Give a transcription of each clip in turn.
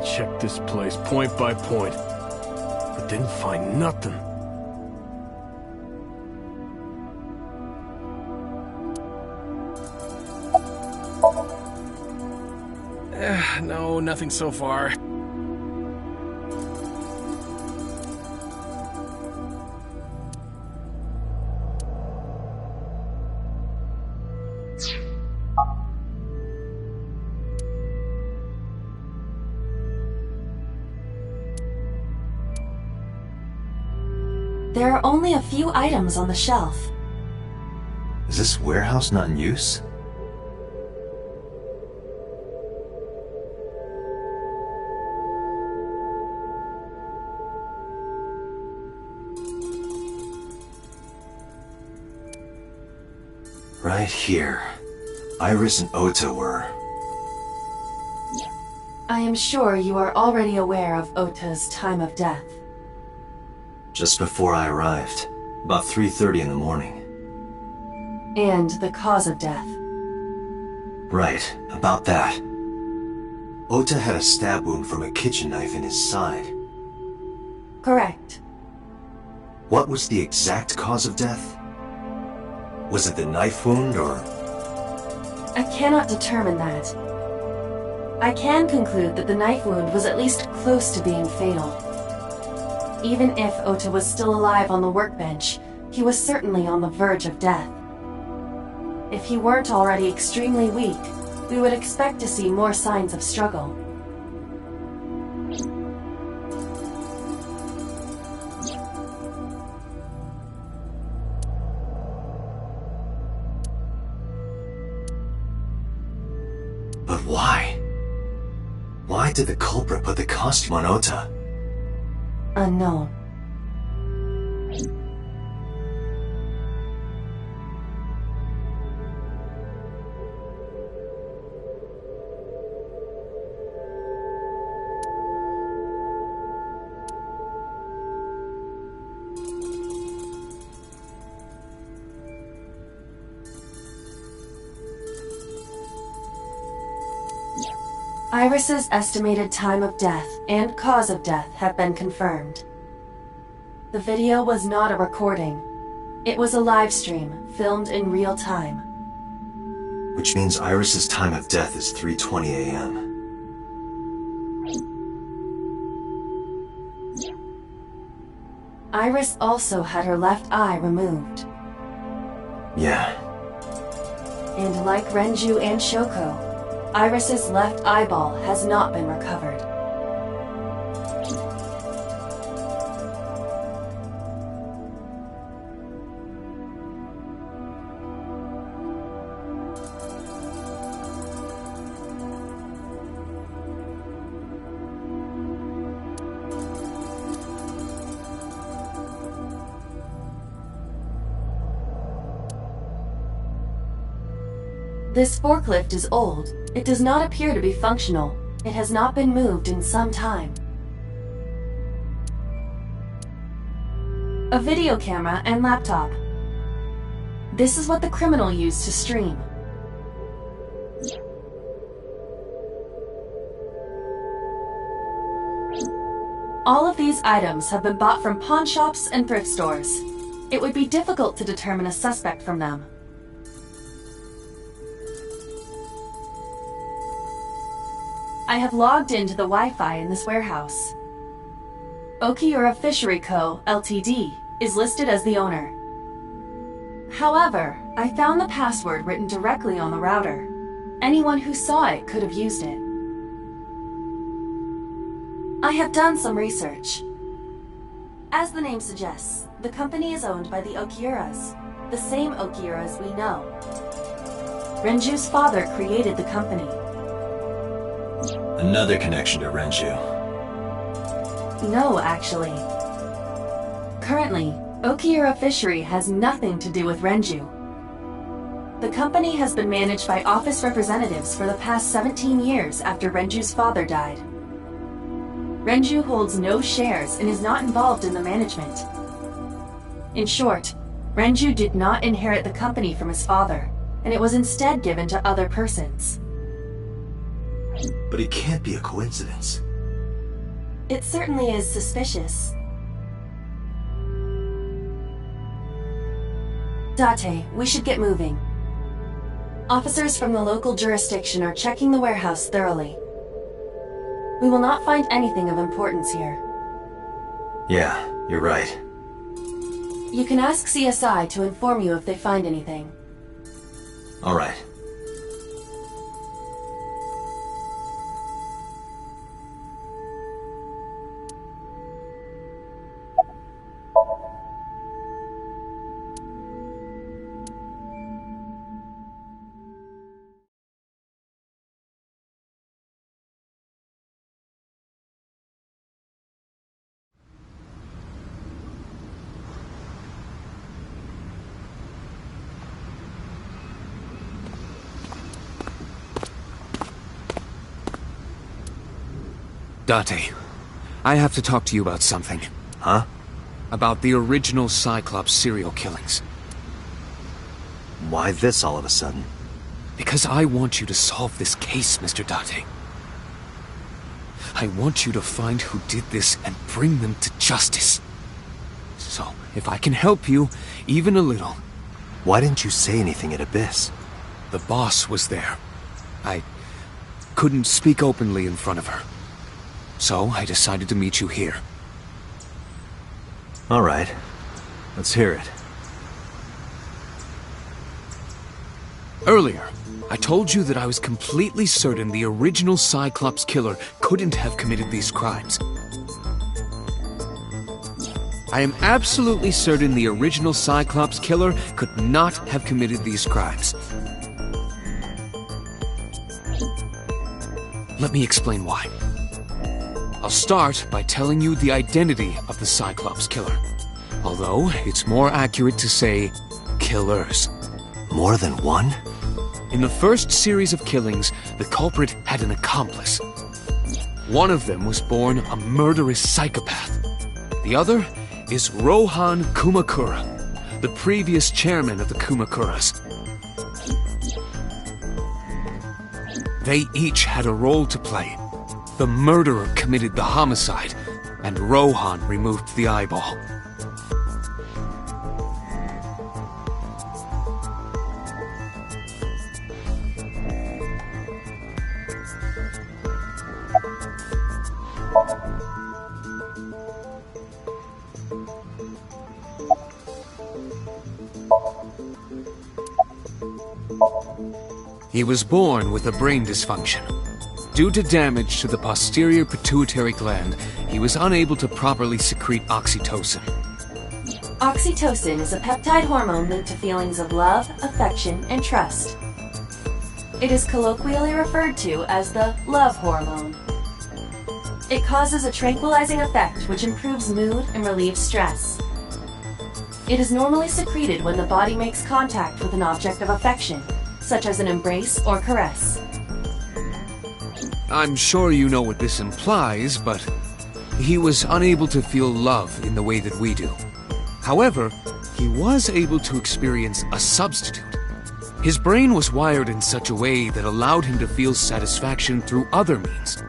checked this place point by point, but didn't find nothing. No, nothing so far. There are only a few items on the shelf. Is this warehouse not in use? Right here. Iris and Ota were. I am sure you are already aware of Ota's time of death. Just before I arrived, about 3:30 in the morning. And the cause of death. Right, about that. Ota had a stab wound from a kitchen knife in his side. Correct. What was the exact cause of death? Was it the knife wound, or...? I cannot determine that. I can conclude that the knife wound was at least close to being fatal. Even if Ota was still alive on the workbench, he was certainly on the verge of death. If he weren't already extremely weak, we would expect to see more signs of struggle. But why? Why did the culprit put the costume on Ota? Unknown. Iris's estimated time of death and cause of death have been confirmed. The video was not a recording. It was a live stream, filmed in real time. Which means Iris's time of death is 3:20 a.m. Iris also had her left eye removed. Yeah. And like Renju and Shoko, Iris's left eyeball has not been recovered. This forklift is old. It does not appear to be functional. It has not been moved in some time. A video camera and laptop. This is what the criminal used to stream. All of these items have been bought from pawn shops and thrift stores. It would be difficult to determine a suspect from them. I have logged into the Wi-Fi in this warehouse. Okiura Fishery Co., Ltd. is listed as the owner. However, I found the password written directly on the router. Anyone who saw it could have used it. I have done some research. As the name suggests, the company is owned by the Okiuras, the same Okiuras we know. Renju's father created the company. Another connection to Renju. No, actually. Currently, Okiura Fishery has nothing to do with Renju. The company has been managed by office representatives for the past 17 years after Renju's father died. Renju holds no shares and is not involved in the management. In short, Renju did not inherit the company from his father, and it was instead given to other persons. But it can't be a coincidence. It certainly is suspicious. Date, we should get moving. Officers from the local jurisdiction are checking the warehouse thoroughly. We will not find anything of importance here. Yeah, you're right. You can ask CSI to inform you if they find anything. All right. Date, I have to talk to you about something. Huh? About the original Cyclops serial killings. Why this all of a sudden? Because I want you to solve this case, Mr. Date. I want you to find who did this and bring them to justice. So, if I can help you, even a little... Why didn't you say anything at Abyss? The boss was there. I couldn't speak openly in front of her. So, I decided to meet you here. All right. Let's hear it. Earlier, I told you that I was completely certain the original Cyclops killer couldn't have committed these crimes. I am absolutely certain the original Cyclops killer could not have committed these crimes. Let me explain why. I'll start by telling you the identity of the Cyclops killer. Although, it's more accurate to say, killers. More than one? In the first series of killings, the culprit had an accomplice. One of them was born a murderous psychopath. The other is Rohan Kumakura, the previous chairman of the Kumakuras. They each had a role to play. The murderer committed the homicide, and Rohan removed the eyeball. He was born with a brain dysfunction. Due to damage to the posterior pituitary gland, he was unable to properly secrete oxytocin. Oxytocin is a peptide hormone linked to feelings of love, affection, and trust. It is colloquially referred to as the love hormone. It causes a tranquilizing effect which improves mood and relieves stress. It is normally secreted when the body makes contact with an object of affection, such as an embrace or caress. I'm sure you know what this implies, but he was unable to feel love in the way that we do. However, he was able to experience a substitute. His brain was wired in such a way that allowed him to feel satisfaction through other means.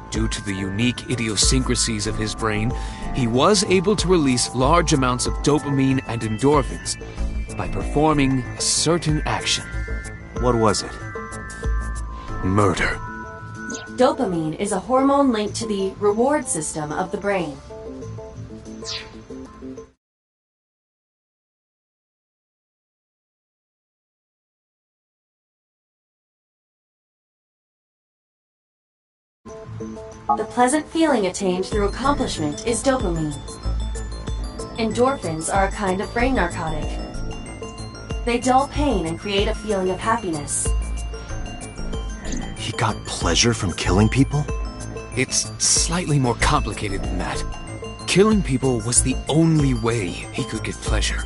Due to the unique idiosyncrasies of his brain, he was able to release large amounts of dopamine and endorphins by performing a certain action. What was it? Murder. Dopamine is a hormone linked to the reward system of the brain. The pleasant feeling attained through accomplishment is dopamine. Endorphins are a kind of brain narcotic. They dull pain and create a feeling of happiness. He got pleasure from killing people? It's slightly more complicated than that. Killing people was the only way he could get pleasure.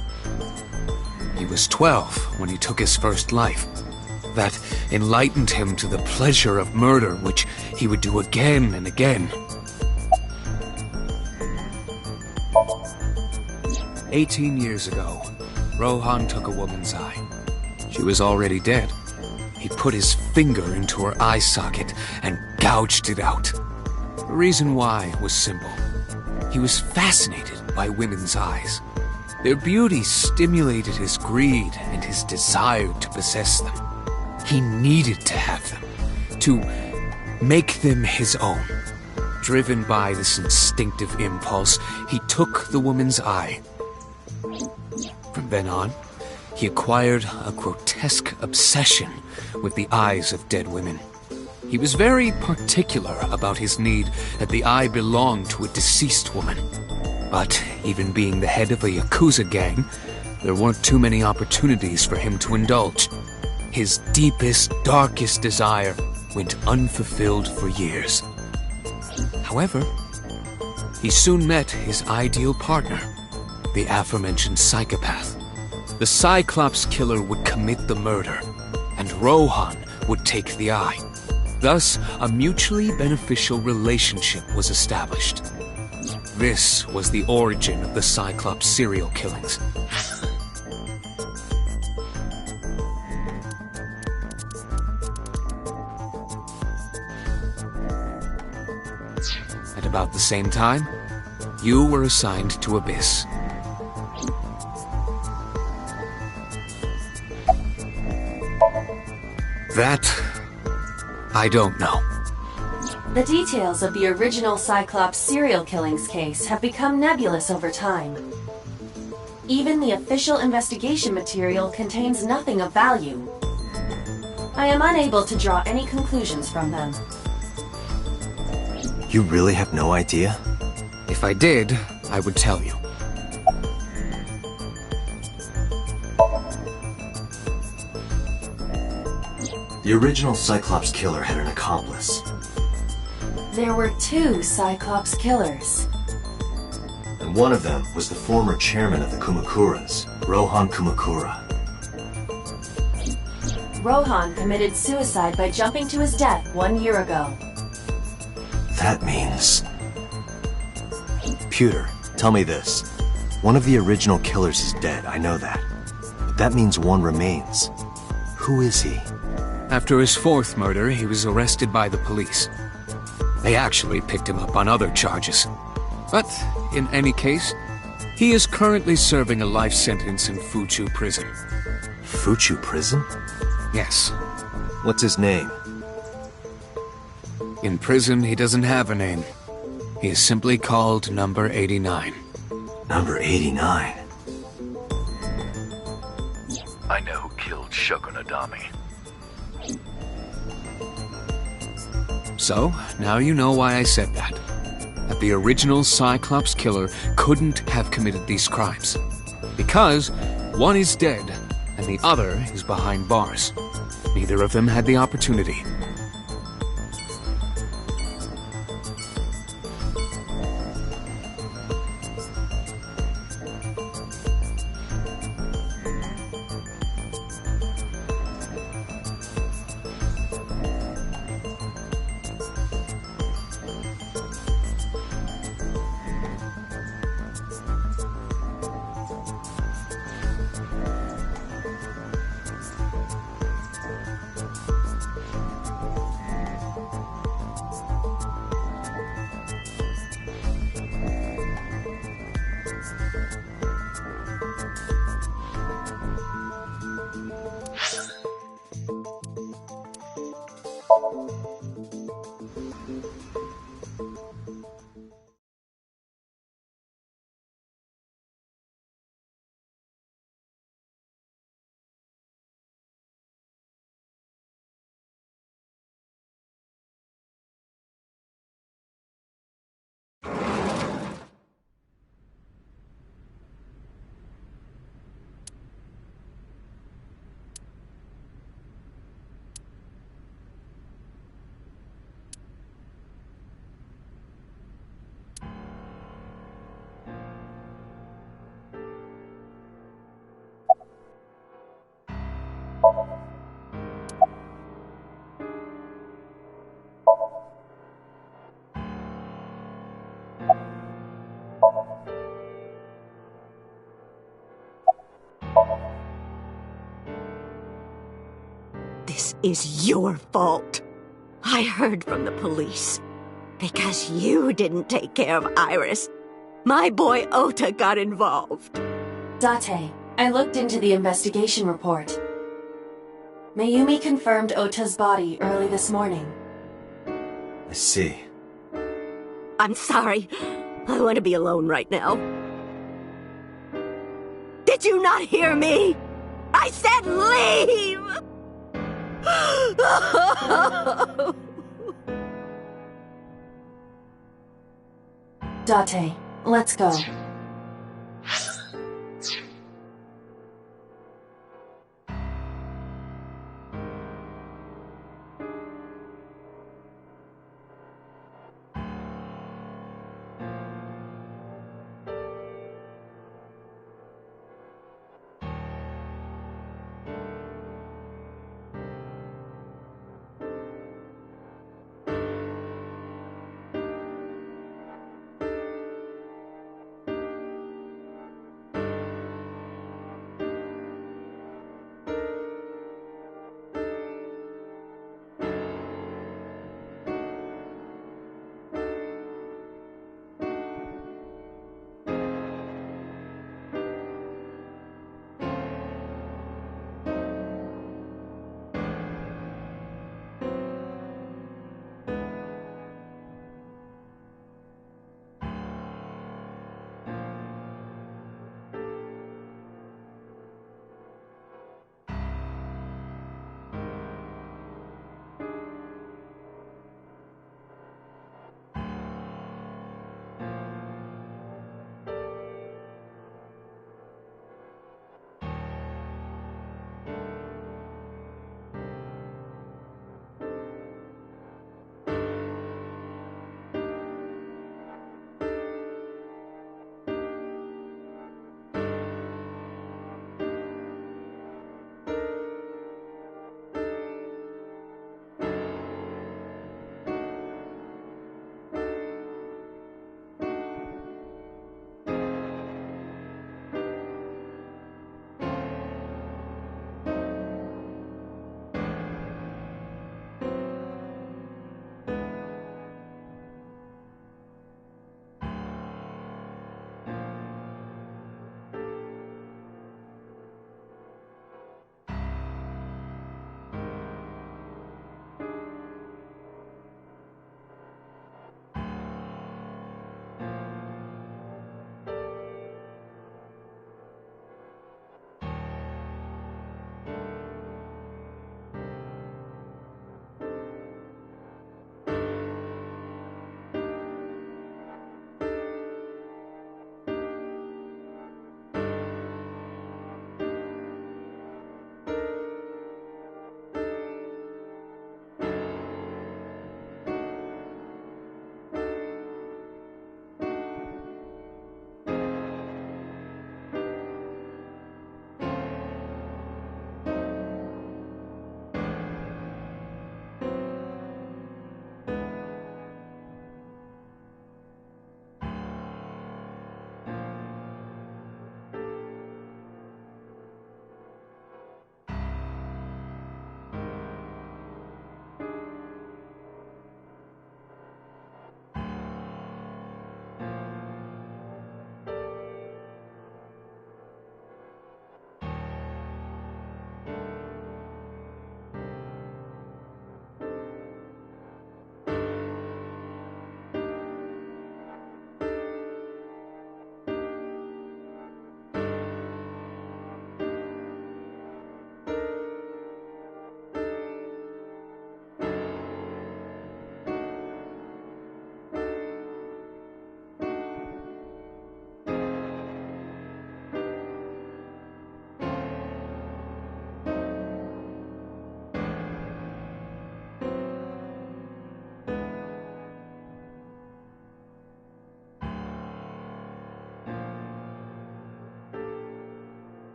He was 12 when he took his first life. That enlightened him to the pleasure of murder, which he would do again and again. 18 years ago, Rohan took a woman's eye. She was already dead. He put his finger into her eye socket and gouged it out. The reason why was simple. He was fascinated by women's eyes. Their beauty stimulated his greed and his desire to possess them. He needed to have them, to make them his own. Driven by this instinctive impulse, he took the woman's eye. From then on, he acquired a grotesque obsession with the eyes of dead women. He was very particular about his need that the eye belong to a deceased woman. But even being the head of a Yakuza gang, there weren't too many opportunities for him to indulge. His deepest, darkest desire went unfulfilled for years. However, he soon met his ideal partner, the aforementioned psychopath. The Cyclops killer would commit the murder, and Rohan would take the eye. Thus, a mutually beneficial relationship was established. This was the origin of the Cyclops serial killings. At about the same time, you were assigned to Abyss. That, I don't know. The details of the original Cyclops serial killings case have become nebulous over time. Even the official investigation material contains nothing of value. I am unable to draw any conclusions from them. You really have no idea? If I did, I would tell you. The original Cyclops killer had an accomplice. There were 2 Cyclops killers. And one of them was the former chairman of the Kumakuras, Rohan Kumakura. Rohan committed suicide by jumping to his death 1 year ago. That means... Pewter, tell me this. One of the original killers is dead, I know that. But that means one remains. Who is he? After his 4th murder, he was arrested by the police. They actually picked him up on other charges. But, in any case, he is currently serving a life sentence in Fuchu Prison. Fuchu Prison? Yes. What's his name? In prison, he doesn't have a name. He is simply called Number 89. Number 89? I know who killed Shogun Adami. So, now you know why I said that. That the original Cyclops killer couldn't have committed these crimes. Because one is dead, and the other is behind bars. Neither of them had the opportunity. This is your fault. I heard from the police. Because you didn't take care of Iris. My boy Ota got involved. Date, I looked into the investigation report. Mayumi confirmed Ota's body early this morning. I see. I'm sorry. I want to be alone right now. Did you not hear me? I said leave! Date, let's go.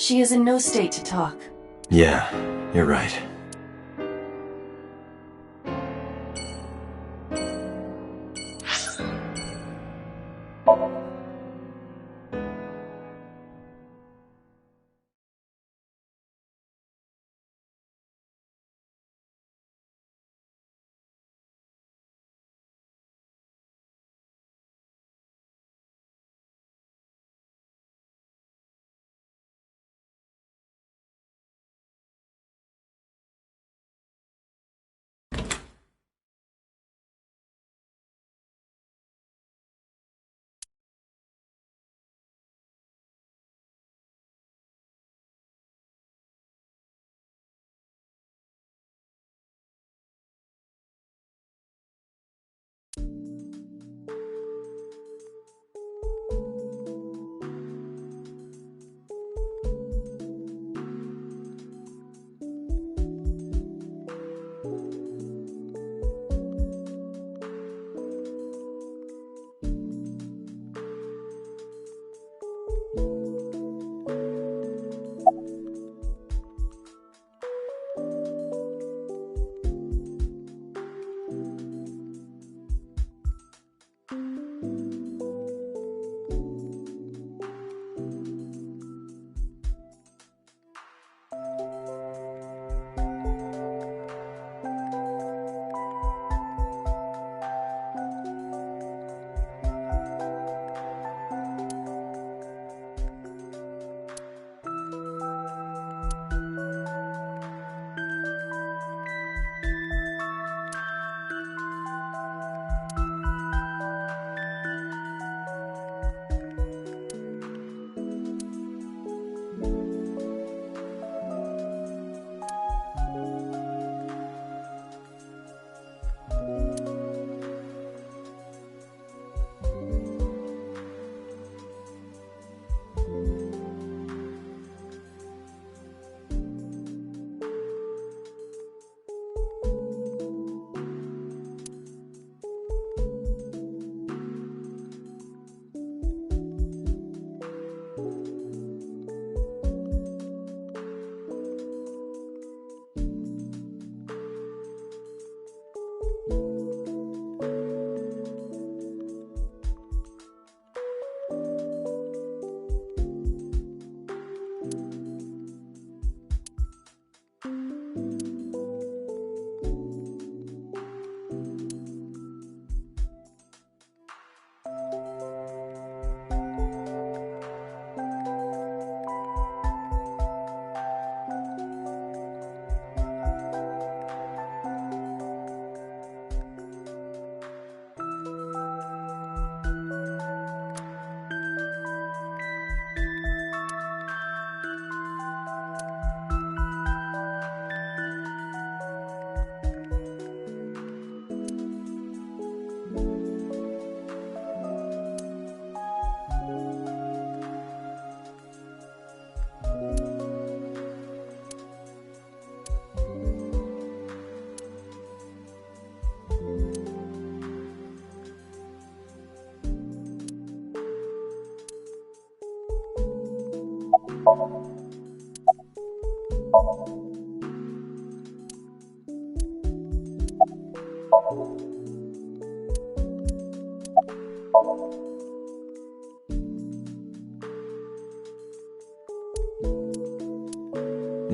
She is in no state to talk. Yeah, you're right.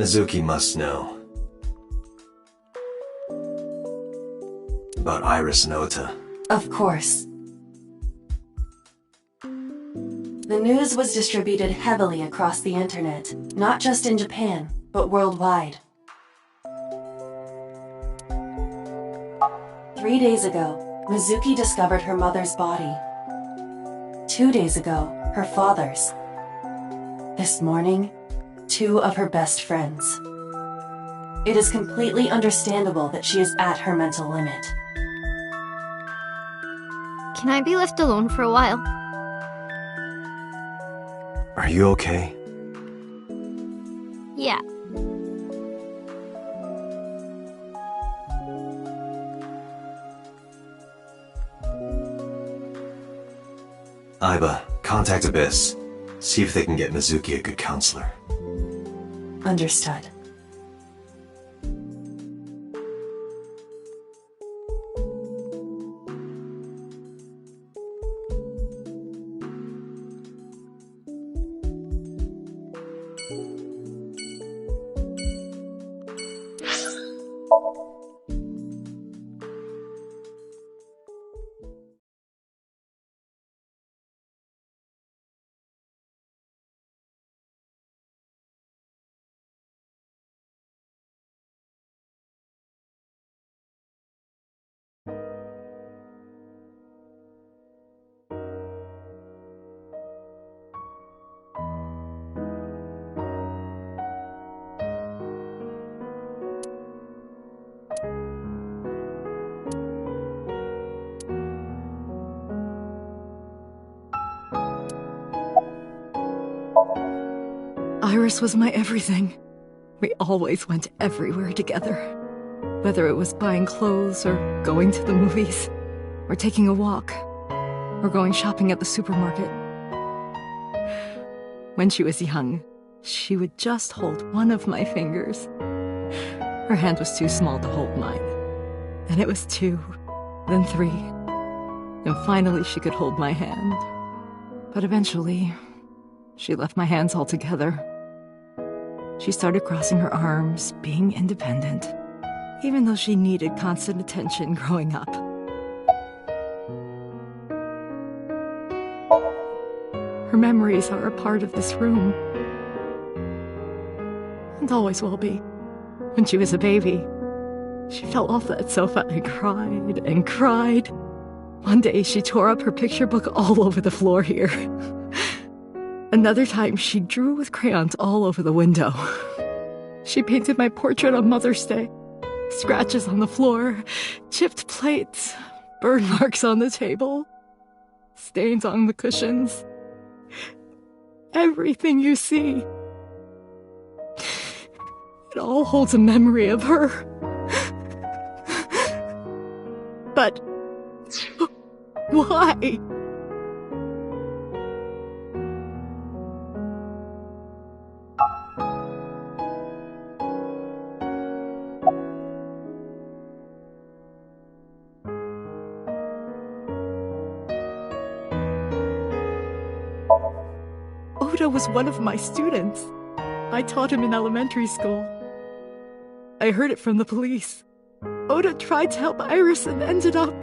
Mizuki must know. About Iris and Ota. Of course. The news was distributed heavily across the internet, not just in Japan, but worldwide. 3 days ago, Mizuki discovered her mother's body. 2 days ago, her father's. This morning, 2 of her best friends. It is completely understandable that she is at her mental limit. Can I be left alone for a while? Are you okay? Yeah. Aiba, contact Abyss. See if they can get Mizuki a good counselor. Understood. Iris was my everything. We always went everywhere together. Whether it was buying clothes, or going to the movies, or taking a walk, or going shopping at the supermarket. When she was young, she would just hold one of my fingers. Her hand was too small to hold mine. Then it was 2, then 3, and finally she could hold my hand. But eventually, she left my hands altogether. She started crossing her arms, being independent, even though she needed constant attention growing up. Her memories are a part of this room, and always will be. When she was a baby, she fell off that sofa and cried and cried. One day she tore up her picture book all over the floor here. Another time, she drew with crayons all over the window. She painted my portrait on Mother's Day. Scratches on the floor, chipped plates, burn marks on the table, stains on the cushions. Everything you see. It all holds a memory of her. But why? Ota was one of my students. I taught him in elementary school. I heard it from the police. Ota tried to help Iris and ended up...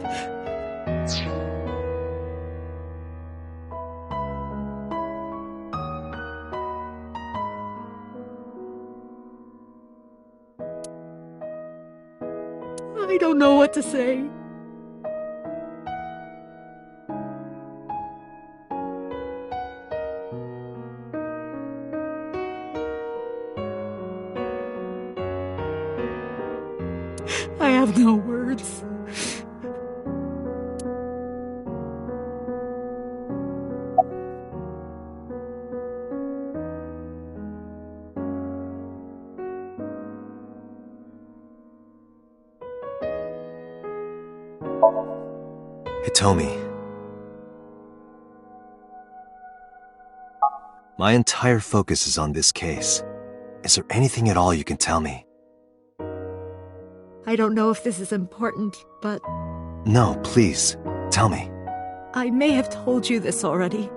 I don't know what to say. I have no words. Hitomi. My entire focus is on this case. Is there anything at all you can tell me? I don't know if this is important, but... No, please. Tell me. I may have told you this already.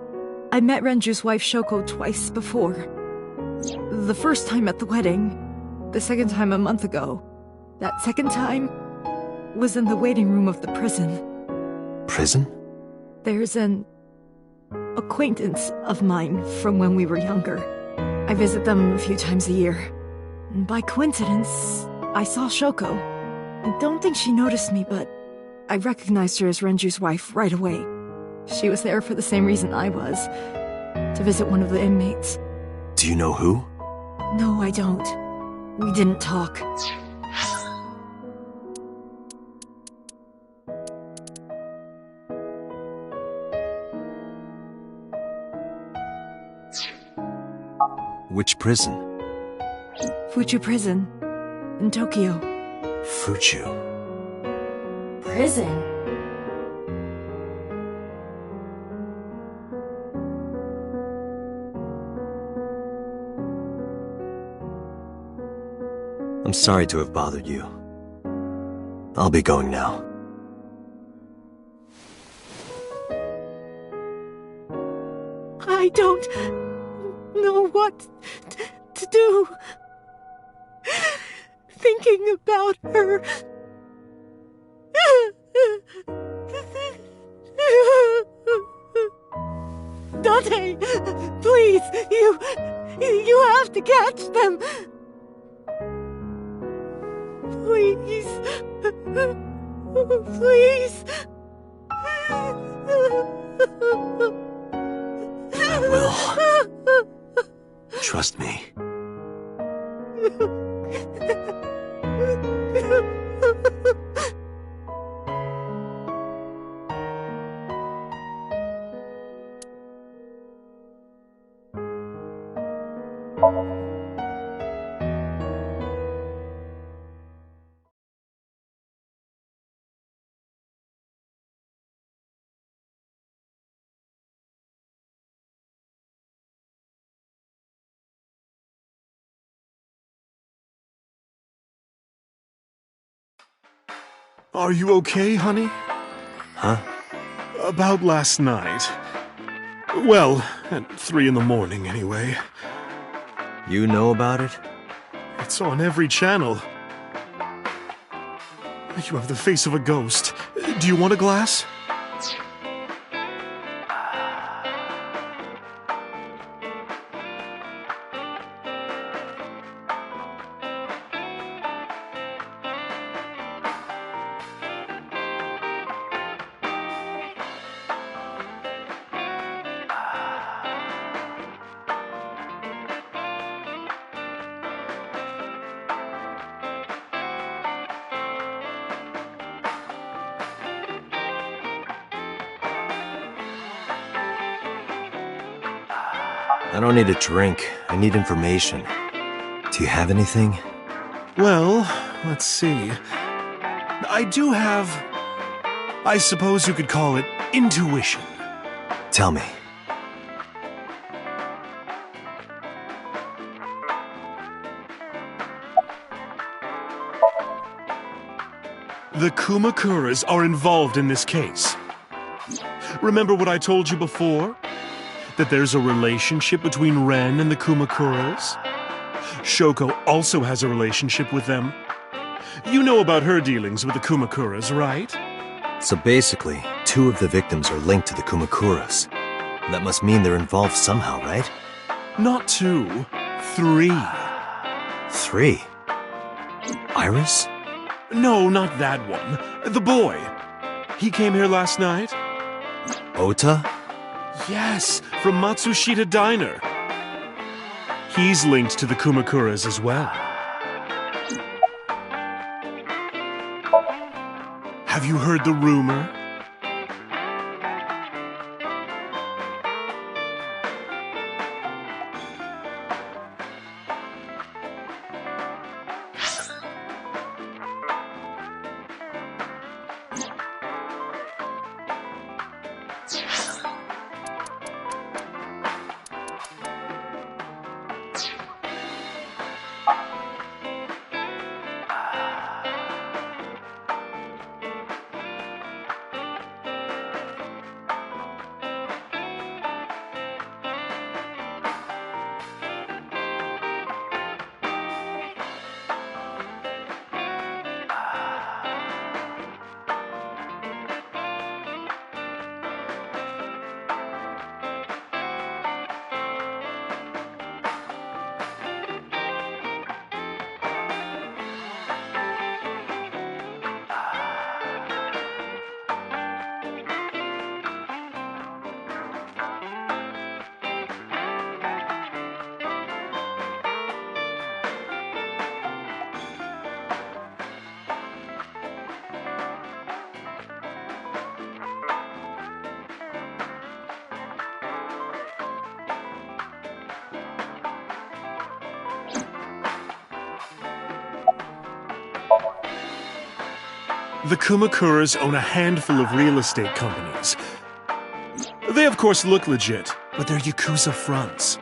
I met Renju's wife Shoko twice before. The first time at the wedding, The second time a month ago. That second time was in the waiting room of the prison. Prison? There's an acquaintance of mine from when we were younger. I visit them a few times a year. And by coincidence, I saw Shoko. I don't think she noticed me, but I recognized her as Renju's wife right away. She was there for the same reason I was, to visit one of the inmates. Do you know who? No, I don't. We didn't talk. Which prison? Fuchu Prison, in Tokyo. Fuchu. Prison? I'm sorry to have bothered you. I'll be going now. I don't know what to do. Thinking about her. Dante, please, you have to catch them. Please. Please. I will. Trust me. Are you okay, honey? Huh? About last night. Well, at 3 in the morning, anyway. You know about it? It's on every channel. You have the face of a ghost. Do you want a glass? I don't need a drink. I need information. Do you have anything? Well, let's see. I do have... I suppose you could call it intuition. Tell me. The Kumakuras are involved in this case. Remember what I told you before? That there's a relationship between Ren and the Kumakuras? Shoko also has a relationship with them. You know about her dealings with the Kumakuras, right? So basically, 2 of the victims are linked to the Kumakuras. That must mean they're involved somehow, right? Not 2, 3. 3? Iris? No, not that one. The boy. He came here last night? Ota? Yes, from Matsushita Diner. He's linked to the Kumakuras as well. Have you heard the rumor? The Kumakuras own a handful of real estate companies. They of course look legit, but they're Yakuza fronts.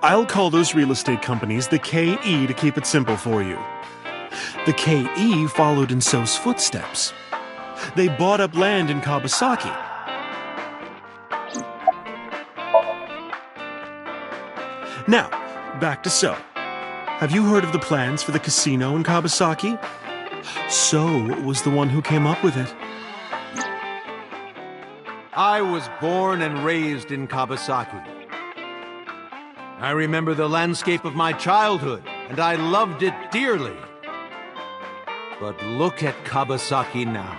I'll call those real estate companies the KE to keep it simple for you. The KE followed in So's footsteps. They bought up land in Kabasaki. Now, back to So. Have you heard of the plans for the casino in Kabasaki? So was the one who came up with it. I was born and raised in Kabasaki. I remember the landscape of my childhood, and I loved it dearly. But look at Kabasaki now.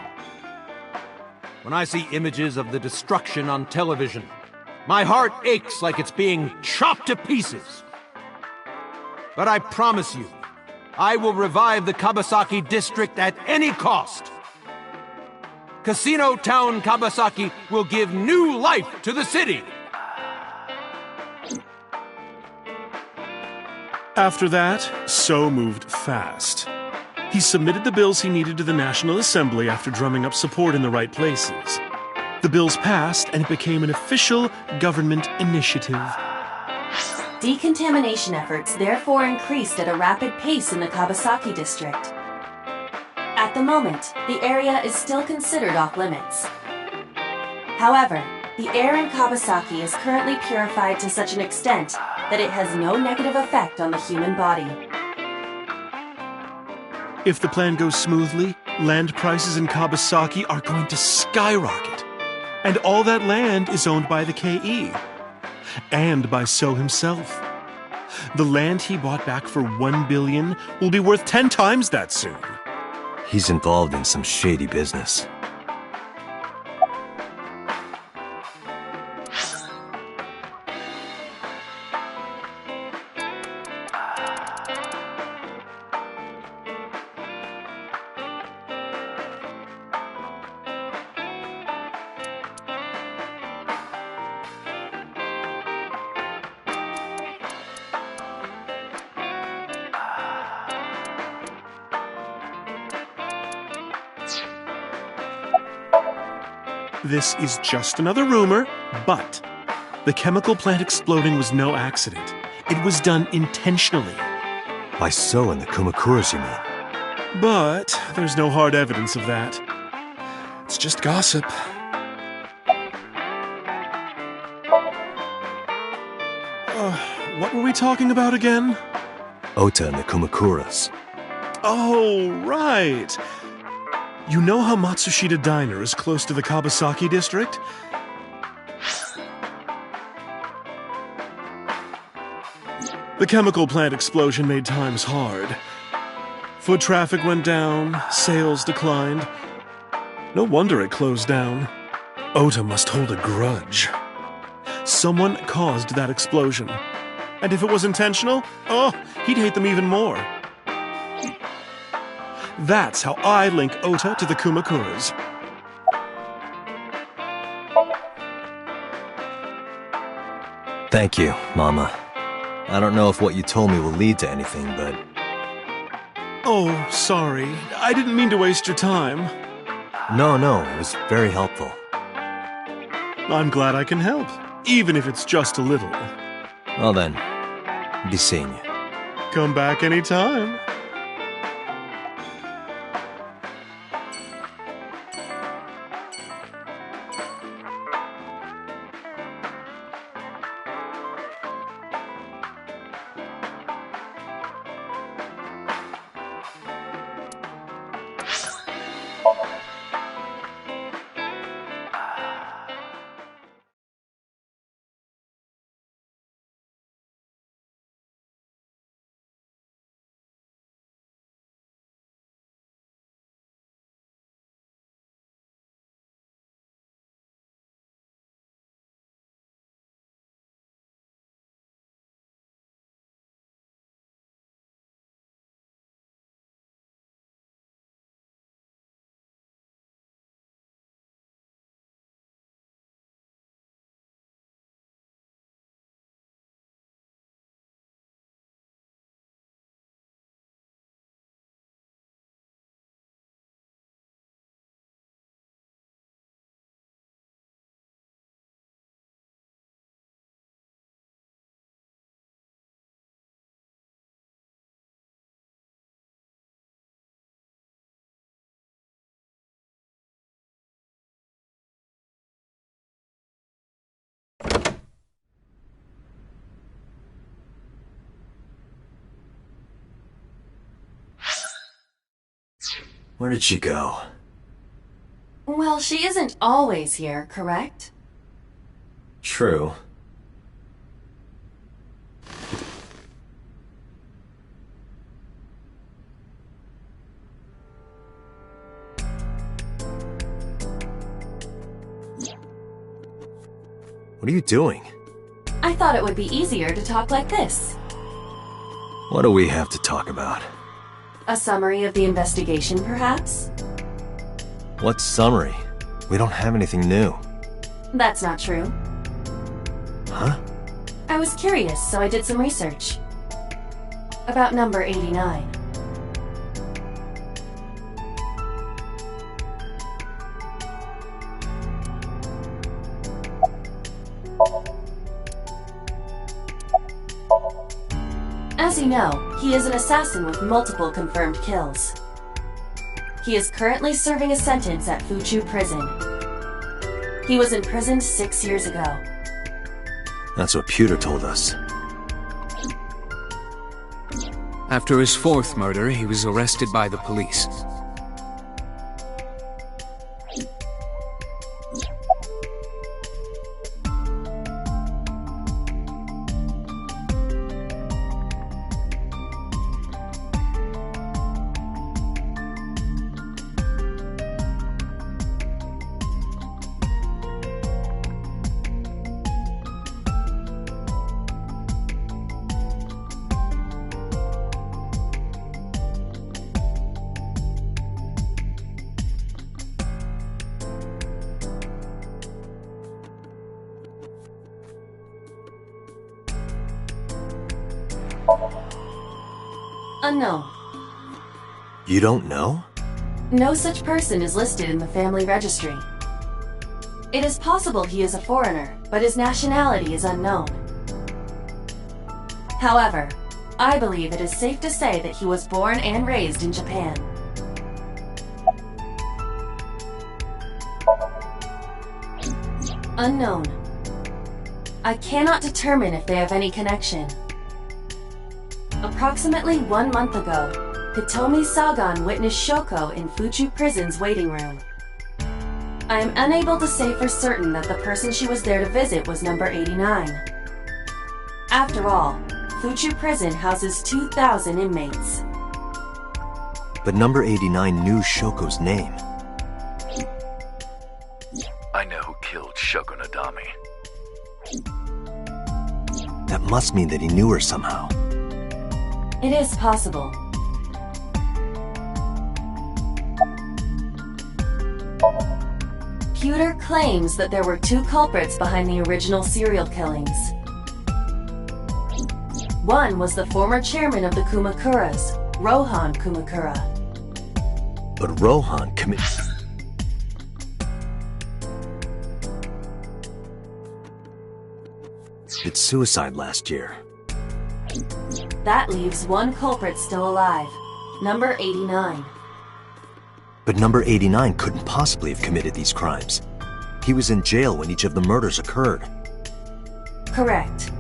When I see images of the destruction on television, my heart aches like it's being chopped to pieces. But I promise you, I will revive the Kabasaki district at any cost. Casino Town Kabasaki will give new life to the city. After that, So moved fast. He submitted the bills he needed to the National Assembly after drumming up support in the right places. The bills passed, and it became an official government initiative. Decontamination efforts therefore increased at a rapid pace in the Kabasaki district. At the moment, the area is still considered off-limits. However, the air in Kabasaki is currently purified to such an extent that it has no negative effect on the human body. If the plan goes smoothly, land prices in Kabasaki are going to skyrocket. And all that land is owned by the KE. And by So himself. The land he bought back for $1 billion will be worth 10 times that soon. He's involved in some shady business. This is just another rumor, but the chemical plant exploding was no accident. It was done intentionally. By So and the Kumakuras, you mean? But there's no hard evidence of that. It's just gossip. What were we talking about again? Ota and the Kumakuras. Oh, right. You know how Matsushita Diner is close to the Kabasaki district? The chemical plant explosion made times hard. Foot traffic went down, sales declined. No wonder it closed down. Ota must hold a grudge. Someone caused that explosion. And if it was intentional, oh, he'd hate them even more. That's how I link Ota to the Kumakuras. Thank you, Mama. I don't know if what you told me will lead to anything, but... Oh, sorry. I didn't mean to waste your time. No, it was very helpful. I'm glad I can help, even if it's just a little. Well then, be seeing you. Come back anytime. Where did she go? Well, she isn't always here, correct? True. What are you doing? I thought it would be easier to talk like this. What do we have to talk about? A summary of the investigation, perhaps? What summary? We don't have anything new. That's not true. Huh? I was curious, so I did some research. About number 89. As you know, he is an assassin with multiple confirmed kills. He is currently serving a sentence at Fuchu Prison. He was imprisoned 6 years ago. That's what Pewter told us. After his fourth murder, he was arrested by the police. Unknown. You don't know? No such person is listed in the family registry. It is possible he is a foreigner, but his nationality is unknown. However, I believe it is safe to say that he was born and raised in Japan. Unknown. I cannot determine if they have any connection. Approximately 1 month ago, Hitomi Sagan witnessed Shoko in Fuchu Prison's waiting room. I am unable to say for certain that the person she was there to visit was number 89. After all, Fuchu Prison houses 2,000 inmates. But number 89 knew Shoko's name. I know who killed Shoko Nadami. That must mean that he knew her somehow. It is possible. Pewter claims that there were 2 culprits behind the original serial killings. One was the former chairman of the Kumakuras, Rohan Kumakura. But Rohan committed... It's suicide last year. That leaves 1 culprit still alive, number 89. But number 89 couldn't possibly have committed these crimes. He was in jail when each of the murders occurred. Correct.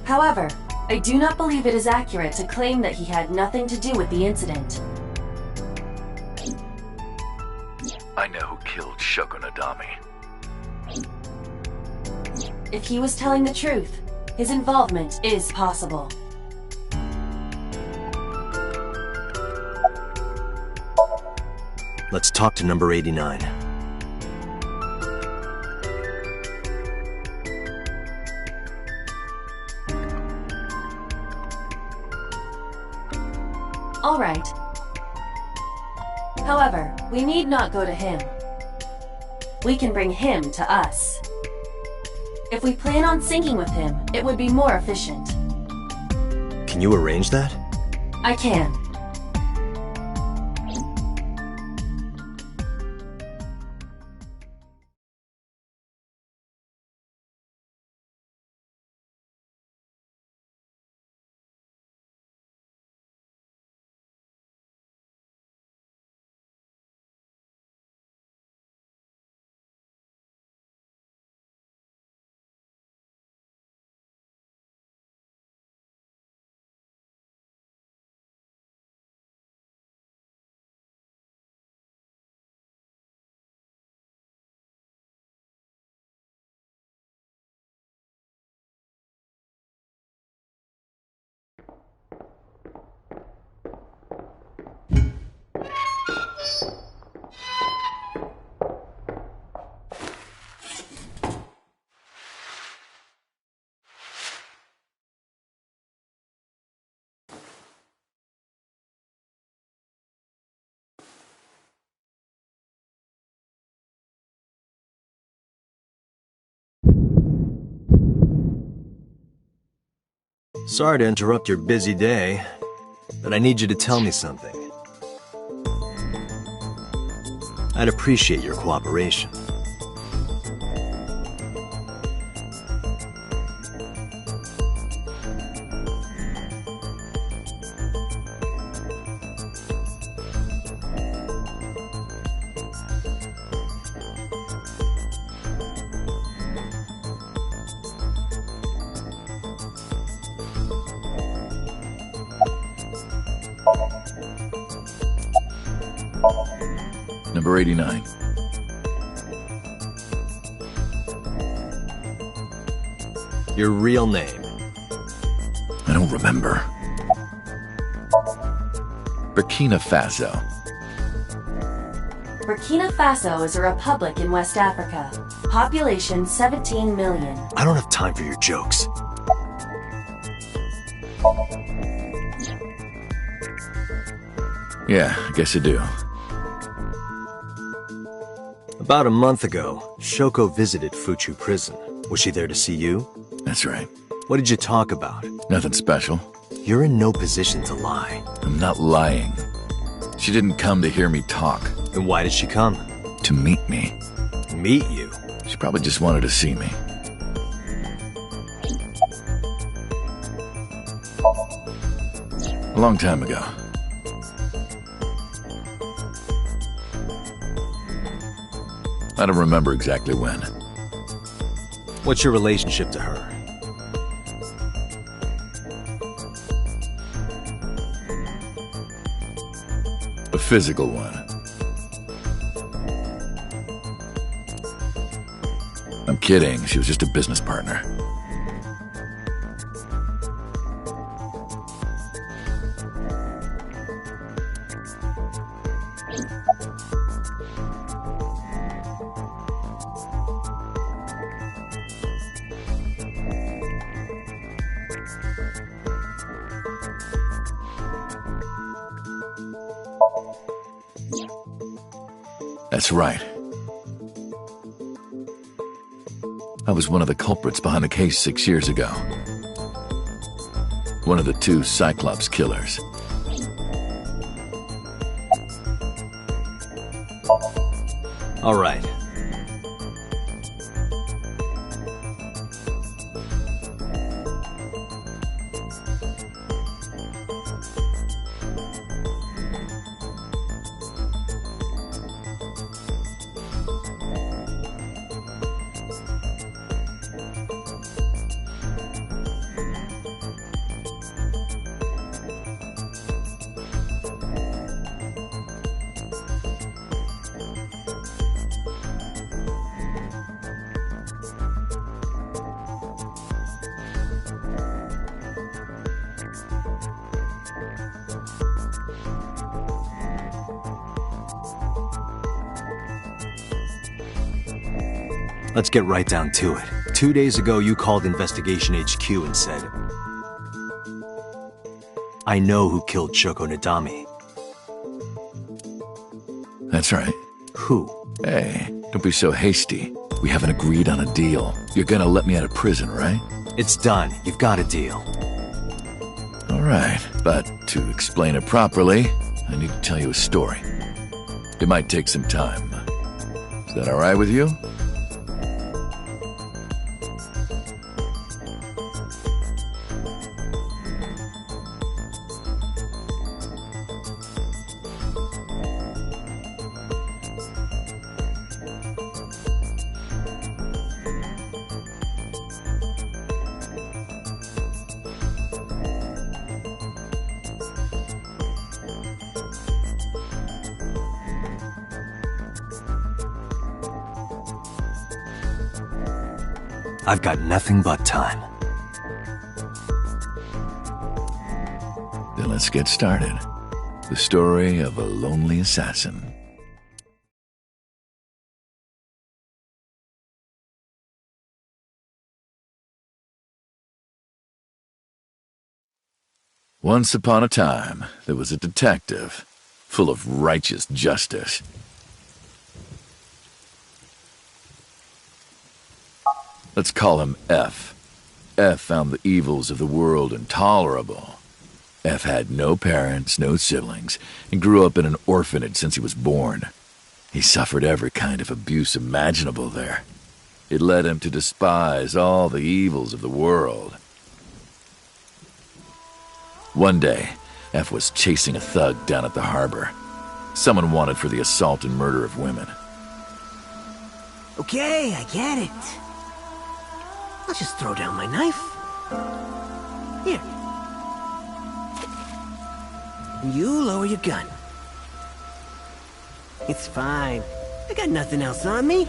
However, I do not believe it is accurate to claim that he had nothing to do with the incident. I know who killed Shoko Nadami. If he was telling the truth, his involvement is possible. Let's talk to number 89. All right. However, we need not go to him. We can bring him to us. If we plan on syncing with him, it would be more efficient. Can you arrange that? I can. Sorry to interrupt your busy day, but I need you to tell me something. I'd appreciate your cooperation. Number 89. Your real name? I don't remember. Burkina Faso. Burkina Faso is a republic in West Africa. Population 17 million. I don't have time for your jokes. Yeah, I guess you do. About a month ago, Shoko visited Fuchu prison. Was she there to see you? That's right. What did you talk about? Nothing special. You're in no position to lie. I'm not lying. She didn't come to hear me talk. Then why did she come? To meet me. Meet you? She probably just wanted to see me. A long time ago. I don't remember exactly when. What's your relationship to her? A physical one. I'm kidding. She was just a business partner. That's right. I was one of the culprits behind the case 6 years ago. One of the 2 Cyclops killers. All right. Let's get right down to it. 2 days ago, you called Investigation HQ and said, I know who killed Shoko Nadami. That's right. Who? Hey, don't be so hasty. We haven't agreed on a deal. You're gonna let me out of prison, right? It's done. You've got a deal. All right, but to explain it properly, I need to tell you a story. It might take some time. Is that all right with you? I've got nothing but time. let's get started. The story of a lonely assassin. Once upon a time, there was a detective, full of righteous justice. Let's call him F. F found the evils of the world intolerable. F had no parents, no siblings, and grew up in an orphanage since he was born. He suffered every kind of abuse imaginable there. It led him to despise all the evils of the world. One day, F was chasing a thug down at the harbor. Someone wanted for the assault and murder of women. Okay, I get it. I'll just throw down my knife. Here. You lower your gun. It's fine. I got nothing else on me.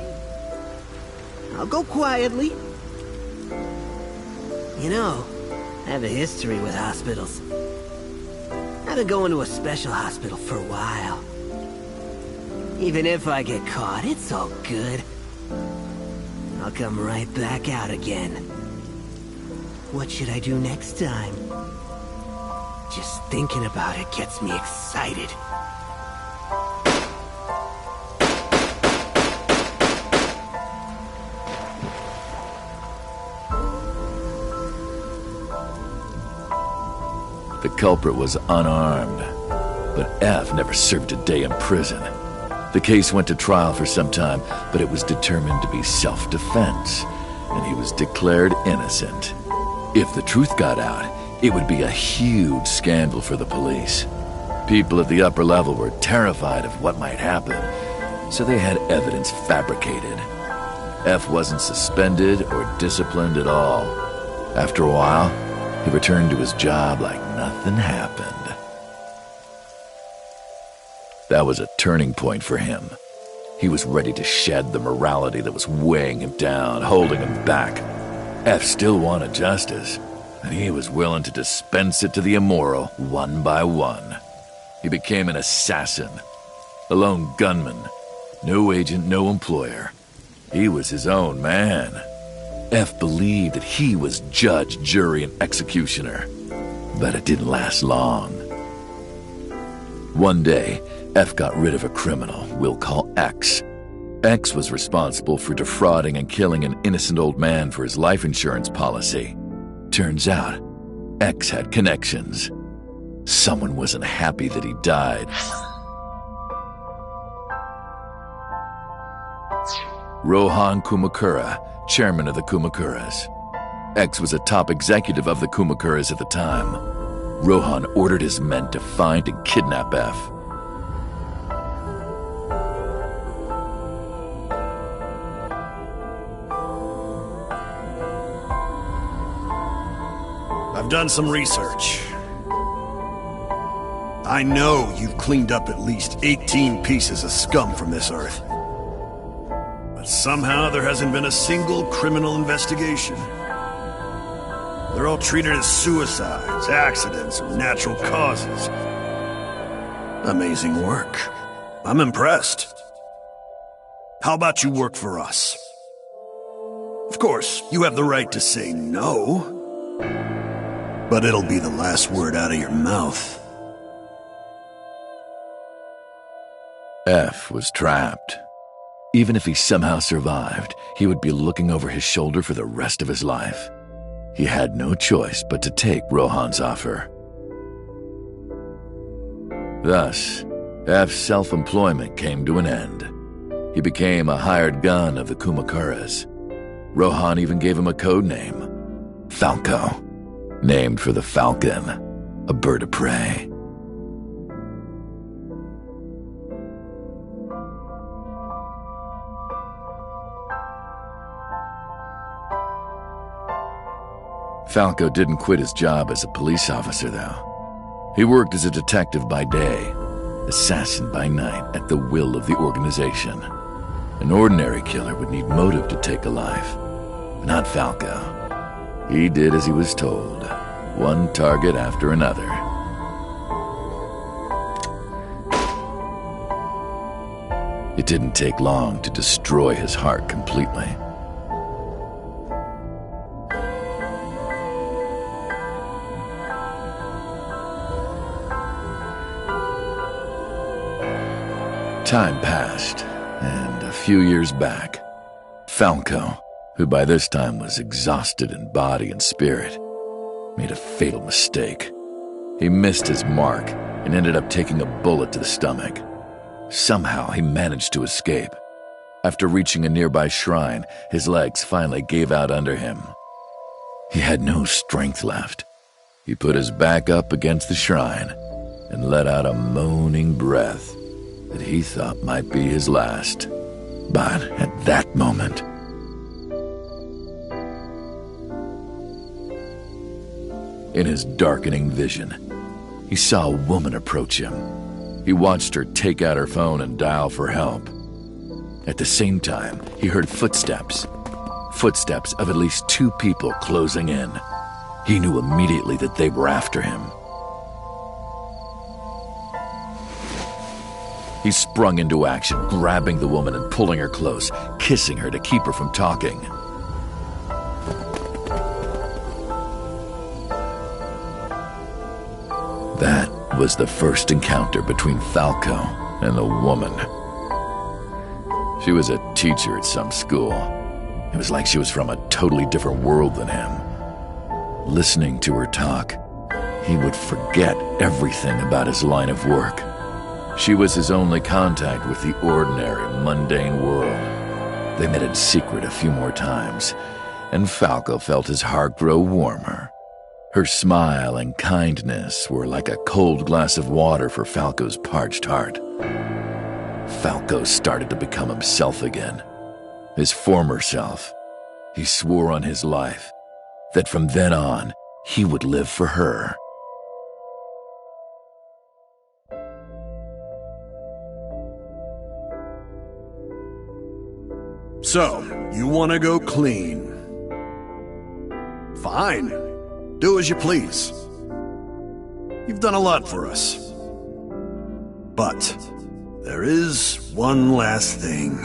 I'll go quietly. You know, I have a history with hospitals. I've been going to a special hospital for a while. Even if I get caught, it's all good. I'll come right back out again. What should I do next time? Just thinking about it gets me excited. The culprit was unarmed, but F never served a day in prison. The case went to trial for some time, but it was determined to be self-defense, and he was declared innocent. If the truth got out, it would be a huge scandal for the police. People at the upper level were terrified of what might happen, so they had evidence fabricated. F wasn't suspended or disciplined at all. After a while, he returned to his job like nothing happened. That was a turning point for him. He was ready to shed the morality that was weighing him down, holding him back. F still wanted justice, and he was willing to dispense it to the immoral one by one. He became an assassin, a lone gunman, no agent, no employer. He was his own man. F believed that he was judge, jury, and executioner, but it didn't last long. One day, F got rid of a criminal we'll call X. X was responsible for defrauding and killing an innocent old man for his life insurance policy. Turns out, X had connections. Someone wasn't happy that he died. Rohan Kumakura, chairman of the Kumakuras. X was a top executive of the Kumakuras at the time. Rohan ordered his men to find and kidnap F. I've done some research. I know you've cleaned up at least 18 pieces of scum from this earth. But somehow there hasn't been a single criminal investigation. They're all treated as suicides, accidents, or natural causes. Amazing work. I'm impressed. How about you work for us? Of course, you have the right to say no. But it'll be the last word out of your mouth. F was trapped. Even if he somehow survived, he would be looking over his shoulder for the rest of his life. He had no choice but to take Rohan's offer. Thus, F's self-employment came to an end. He became a hired gun of the Kumakuras. Rohan even gave him a code name, Falco. Named for the falcon, a bird of prey. Falco didn't quit his job as a police officer, though. He worked as a detective by day, assassin by night at the will of the organization. An ordinary killer would need motive to take a life, but not Falco. He did as he was told, one target after another. didn't take long to destroy his heart completely. Time passed, and a few years back, Falco, who by this time was exhausted in body and spirit, made a fatal mistake. He missed his mark and ended up taking a bullet to the stomach. Somehow he managed to escape. After reaching a nearby shrine, his legs finally gave out under him. He had no strength left. He put his back up against the shrine and let out a moaning breath that he thought might be his last. But at that moment, in his darkening vision, he saw a woman approach him. He watched her take out her phone and dial for help. At the same time, he heard footsteps. Footsteps of at least 2 people closing in. He knew immediately that they were after him. He sprung into action, grabbing the woman and pulling her close, kissing her to keep her from talking. That was the first encounter between Falco and the woman. She was a teacher at some school. It was like she was from a totally different world than him. Listening to her talk, he would forget everything about his line of work. She was his only contact with the ordinary, mundane world. They met in secret a few more times, and Falco felt his heart grow warmer. Her smile and kindness were like a cold glass of water for Falco's parched heart. Falco started to become himself again, his former self. He swore on his life that from then on, he would live for her. So, you want to go clean? Fine. Do as you please. You've done a lot for us. But there is one last thing.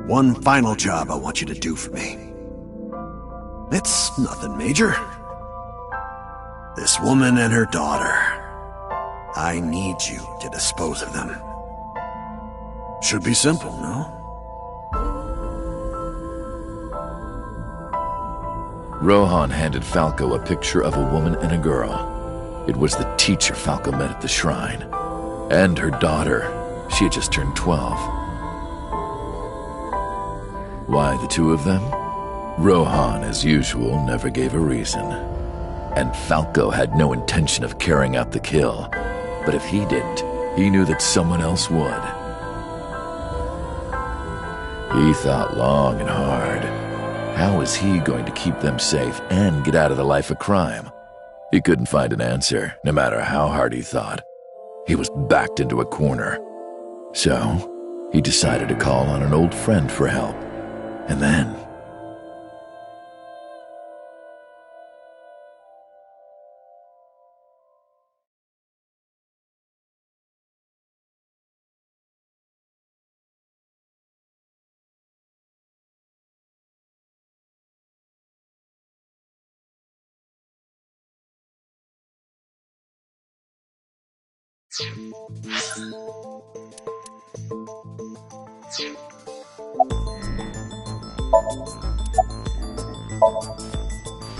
One final job I want you to do for me. It's nothing major. This woman and her daughter. I need you to dispose of them. Should be simple, no? Rohan handed Falco a picture of a woman and a girl. It was the teacher Falco met at the shrine. And her daughter. She had just turned 12. Why the 2 of them? Rohan, as usual, never gave a reason. And Falco had no intention of carrying out the kill. But if he didn't, he knew that someone else would. He thought long and hard. How was he going to keep them safe and get out of the life of crime? He couldn't find an answer, no matter how hard he thought. He was backed into a corner. So, he decided to call on an old friend for help. And then...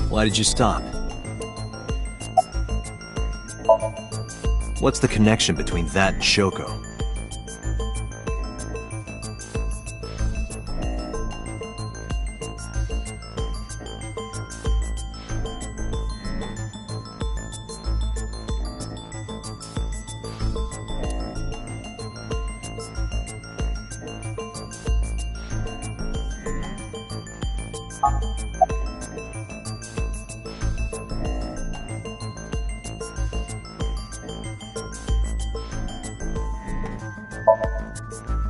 Why did you stop? What's the connection between that and Shoko?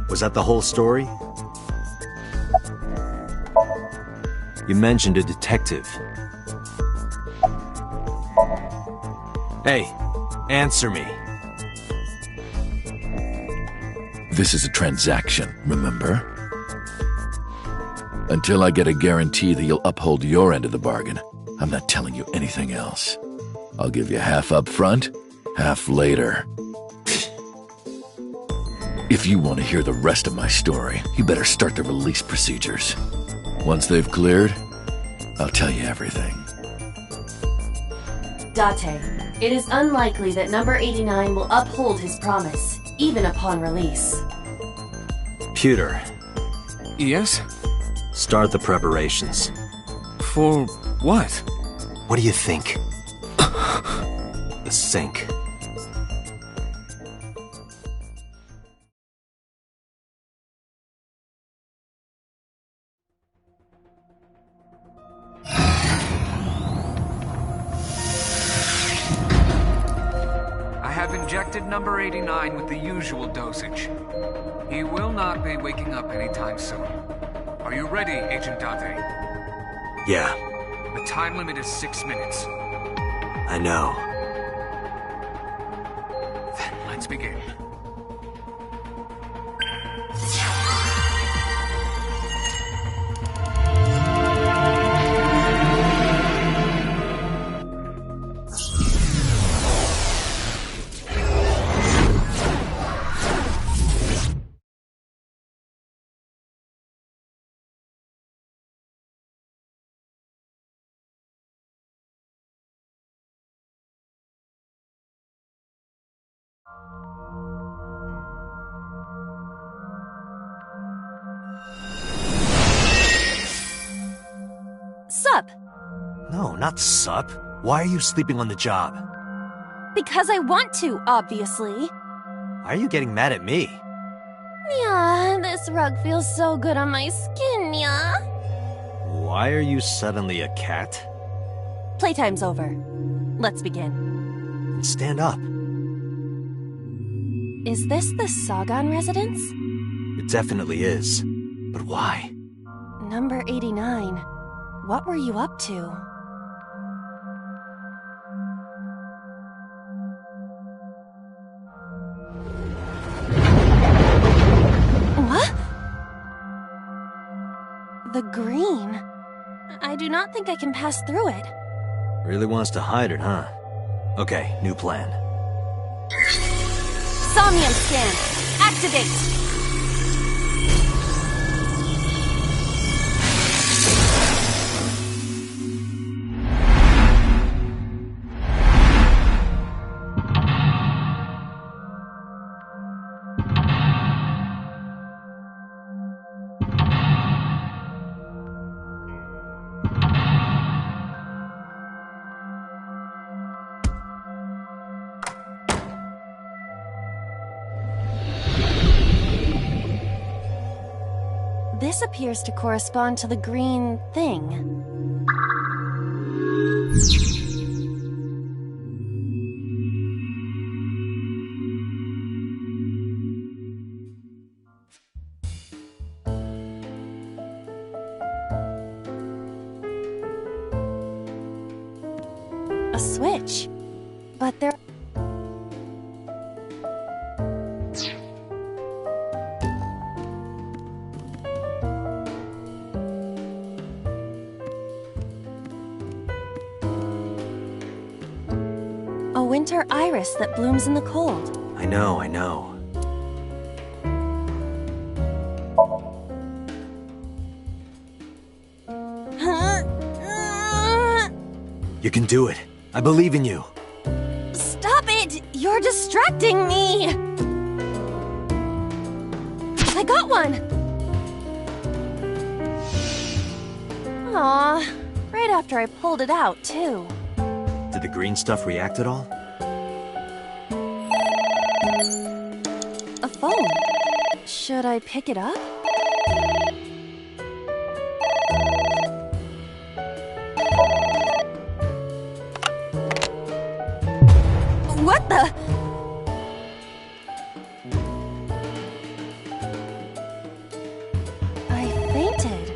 Was that the whole story? You mentioned a detective. Hey, answer me. This is a transaction, remember? Until I get a guarantee that you'll uphold your end of the bargain, I'm not telling you anything else. I'll give you half up front, half later. If you want to hear the rest of my story, you better start the release procedures. Once they've cleared, I'll tell you everything. Date, it is unlikely that number 89 will uphold his promise, even upon release. Pewter, Yes? start the preparations. For what? What do you think? The sink. I have injected number 89 with the usual dosage. He will not be waking up anytime soon. Are you ready, Agent Date? Yeah, The time limit is 6 minutes. I know. Then let's begin. Sup? No, not sup. Why are you sleeping on the job? Because I want to, obviously. Why are you getting mad at me? Yeah, this rug feels so good on my skin, yeah. Why are you suddenly a cat? Playtime's over. Let's begin. Stand up. Is this the Sagan residence? It definitely is. But why? Number 89. What were you up to? What? The green. I do not think I can pass through it. Really wants to hide it, huh? Okay, new plan. Somnium scan. Activate. This appears to correspond to the green thing. A switch. But there... A winter iris that blooms in the cold. I know, I know. You can do it. I believe in you. Stop it! You're distracting me! I got one! Aw, right after I pulled it out, too. Did the green stuff react at all? A phone. Should I pick it up? What the? I fainted.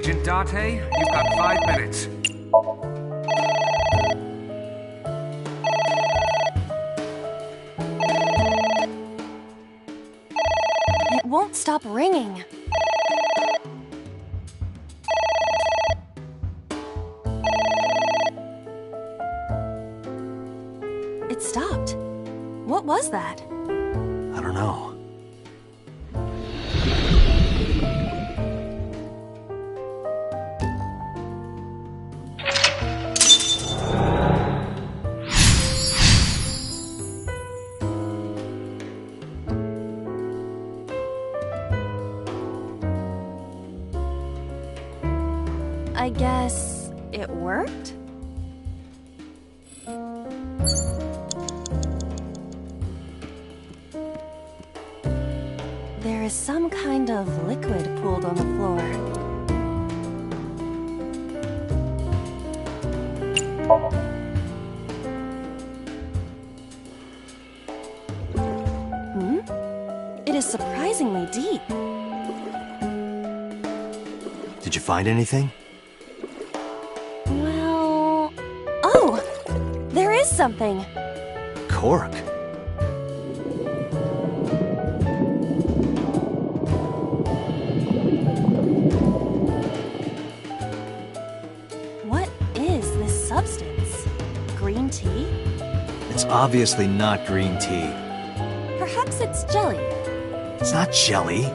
Agent Date, you've got 5 minutes. It won't stop ringing. It stopped. What was that? I don't know. I guess it worked? There is some kind of liquid pooled on the floor. It is surprisingly deep. Did you find anything? Well... Oh! There is something! Cork. What is this substance? Green tea? It's obviously not green tea. Perhaps it's jelly. It's not jelly.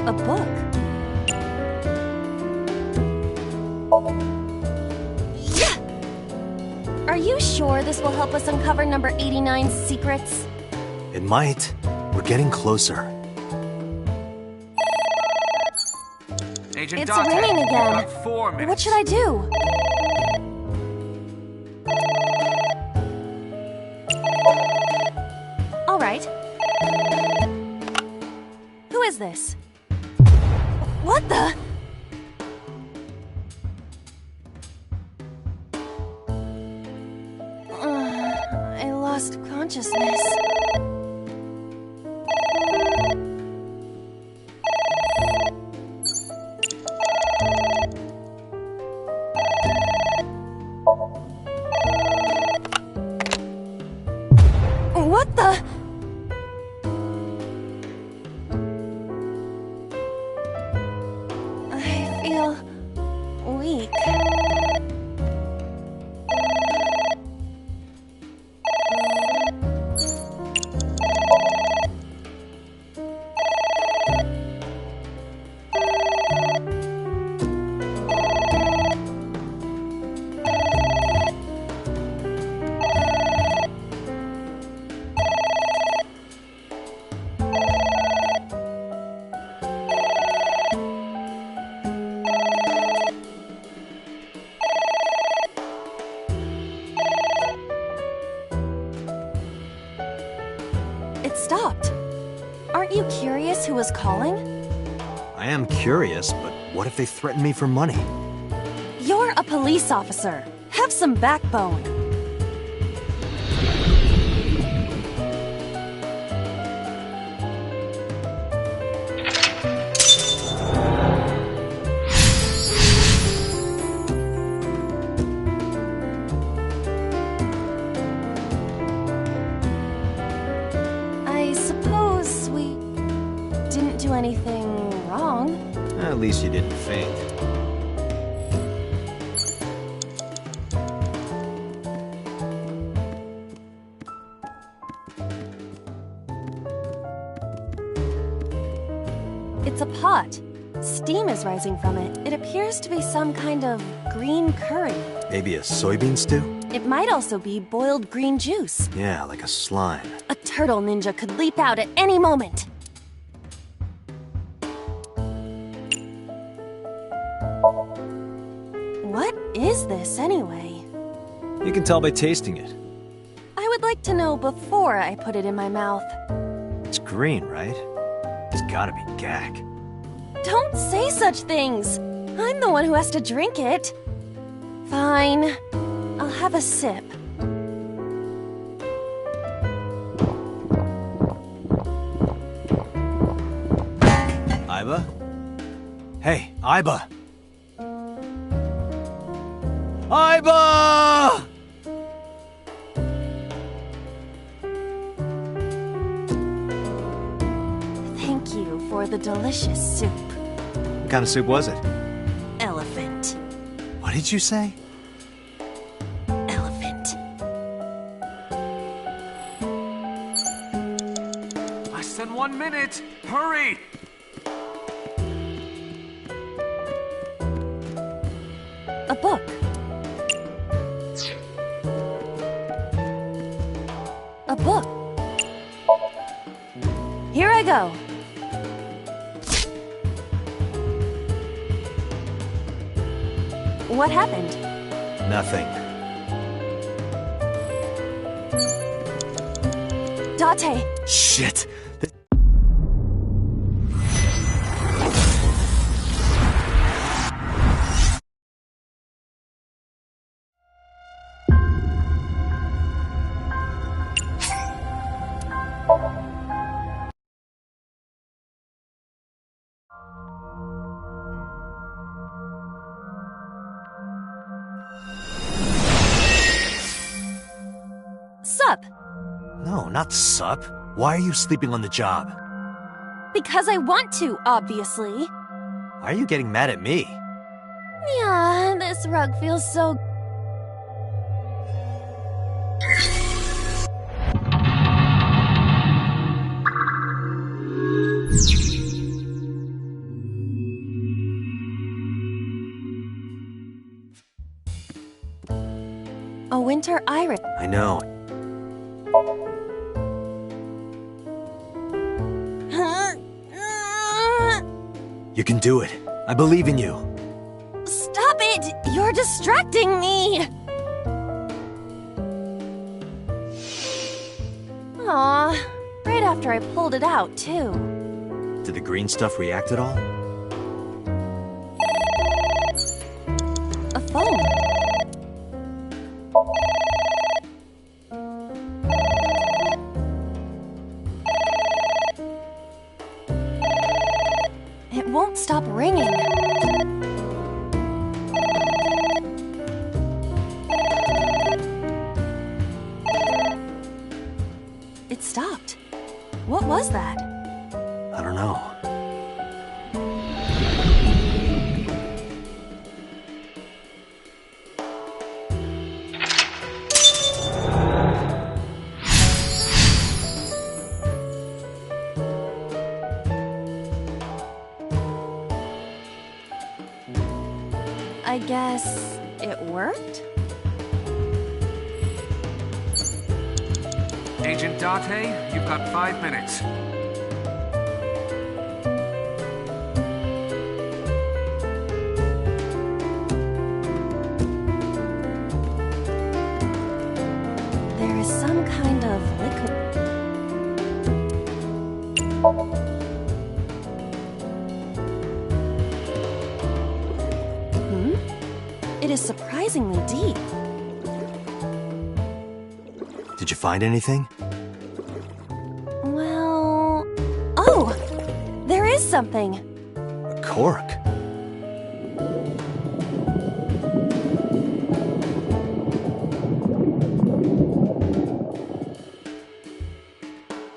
A book. Yeah! Are you sure this will help us uncover number 89's secrets? It might. We're getting closer. Agent It's Date, ringing you've again. got 4 minutes. What should I do? All right. Who is this? What the? I lost consciousness. What the? I feel weak. It stopped. Aren't you curious who was calling? I am curious, but what if they threaten me for money? You're a police officer. Have some backbone. I suppose we didn't do anything wrong. At least you didn't faint. It's a pot. Steam is rising from it. It appears to be some kind of green curry. Maybe a soybean stew? It might also be boiled green juice. Yeah, like a slime. A turtle ninja could leap out at any moment. What is this, anyway? You can tell by tasting it. I would like to know before I put it in my mouth. It's green, right? It's gotta be gack. Don't say such things! I'm the one who has to drink it. Fine. I'll have a sip. Iba. Hey, Iba! Iba! Thank you for the delicious soup. What kind of soup was it? Elephant. What did you say? Elephant. Less than 1 minute! Hurry! A book. A book. Here I go. What happened? Nothing. Date. Shit! Sup? No, not sup. Why are you sleeping on the job? Because I want to, obviously. Why are you getting mad at me? Yeah, this rug feels so... A winter iris. I know. You can do it. I believe in you. Stop it! You're distracting me! Aw, right after I pulled it out, too. Did the green stuff react at all? A phone. It won't stop ringing. It stopped. What was that? I don't know. I guess it worked? Agent Date, you've got 5 minutes. There is some kind of liquid. It is surprisingly deep. Did you find anything? Well... Oh! There is something! A cork.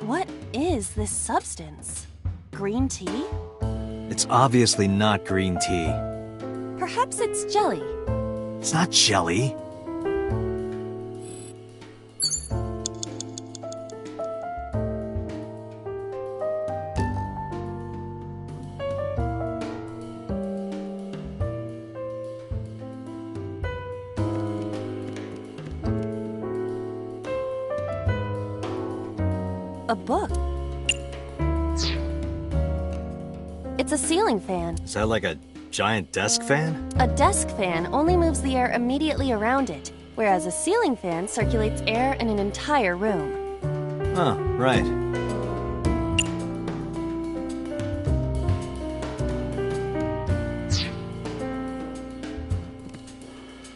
What is this substance? Green tea? It's obviously not green tea. Perhaps it's jelly. It's not jelly. A book. It's a ceiling fan. Is that like a giant desk fan? A desk fan only moves the air immediately around it, whereas a ceiling fan circulates air in an entire room. Oh, right.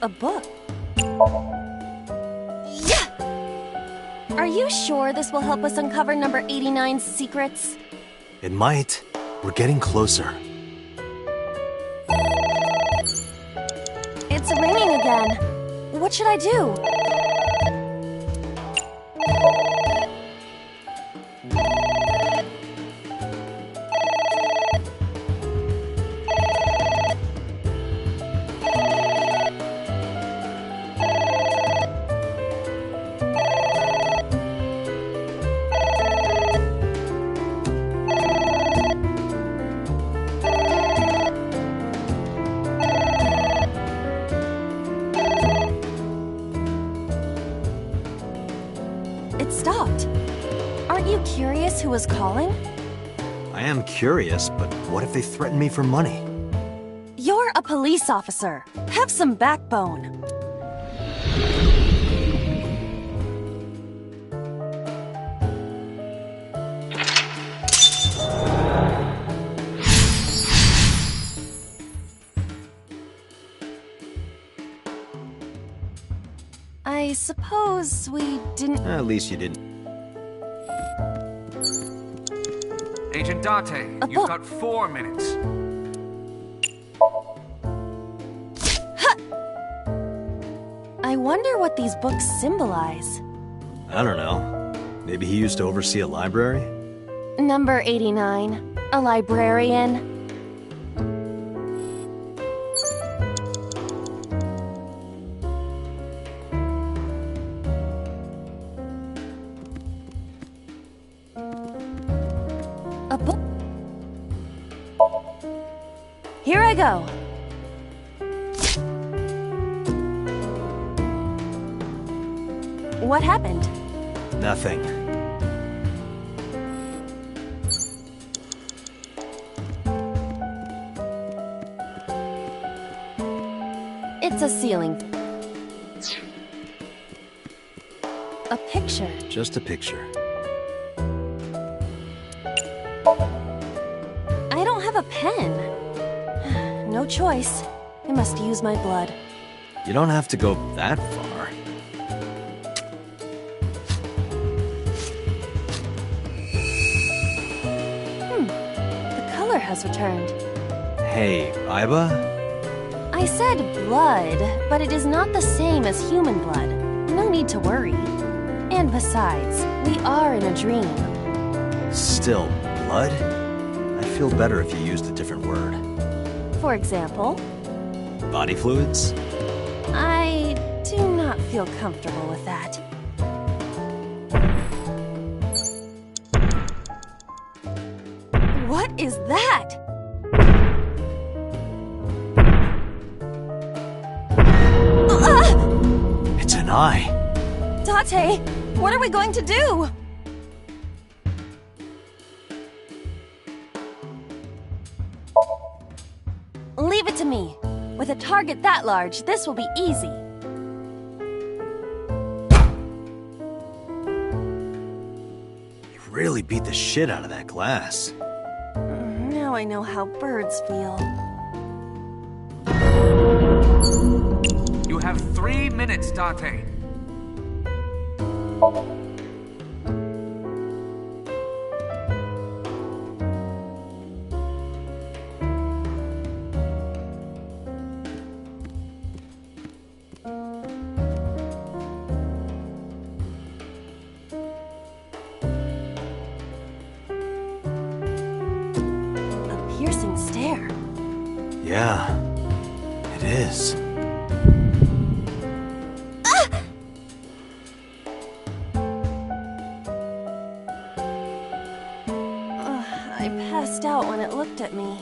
A book. Yeah! Are you sure this will help us uncover number 89's secrets? It might. We're getting closer. It's raining again. What should I do? It stopped. Aren't you curious who was calling? I am curious, but what if they threaten me for money? You're a police officer. Have some backbone. I suppose we didn't... At least you didn't. Agent Date, you've got 4 minutes. I wonder what these books symbolize. I don't know. Maybe he used to oversee a library? Number 89. A librarian. A book. Here I go. What happened? Nothing. It's a ceiling. A picture. Just a picture. I don't have a pen. No choice. I must use my blood. You don't have to go that far. The color has returned. Hey, Aiba? I said blood, but it is not the same as human blood. No need to worry. And besides, we are in a dream. Still, blood? I feel better if you used a different word. For example? Body fluids? I do not feel comfortable with that. What is that? It's an eye. Date, what are we going to do? Leave it to me. With a target that large, this will be easy. You really beat the shit out of that glass. Now I know how birds feel. You have 3 minutes, Date. A piercing stare. Yeah, it is. I passed out when it looked at me.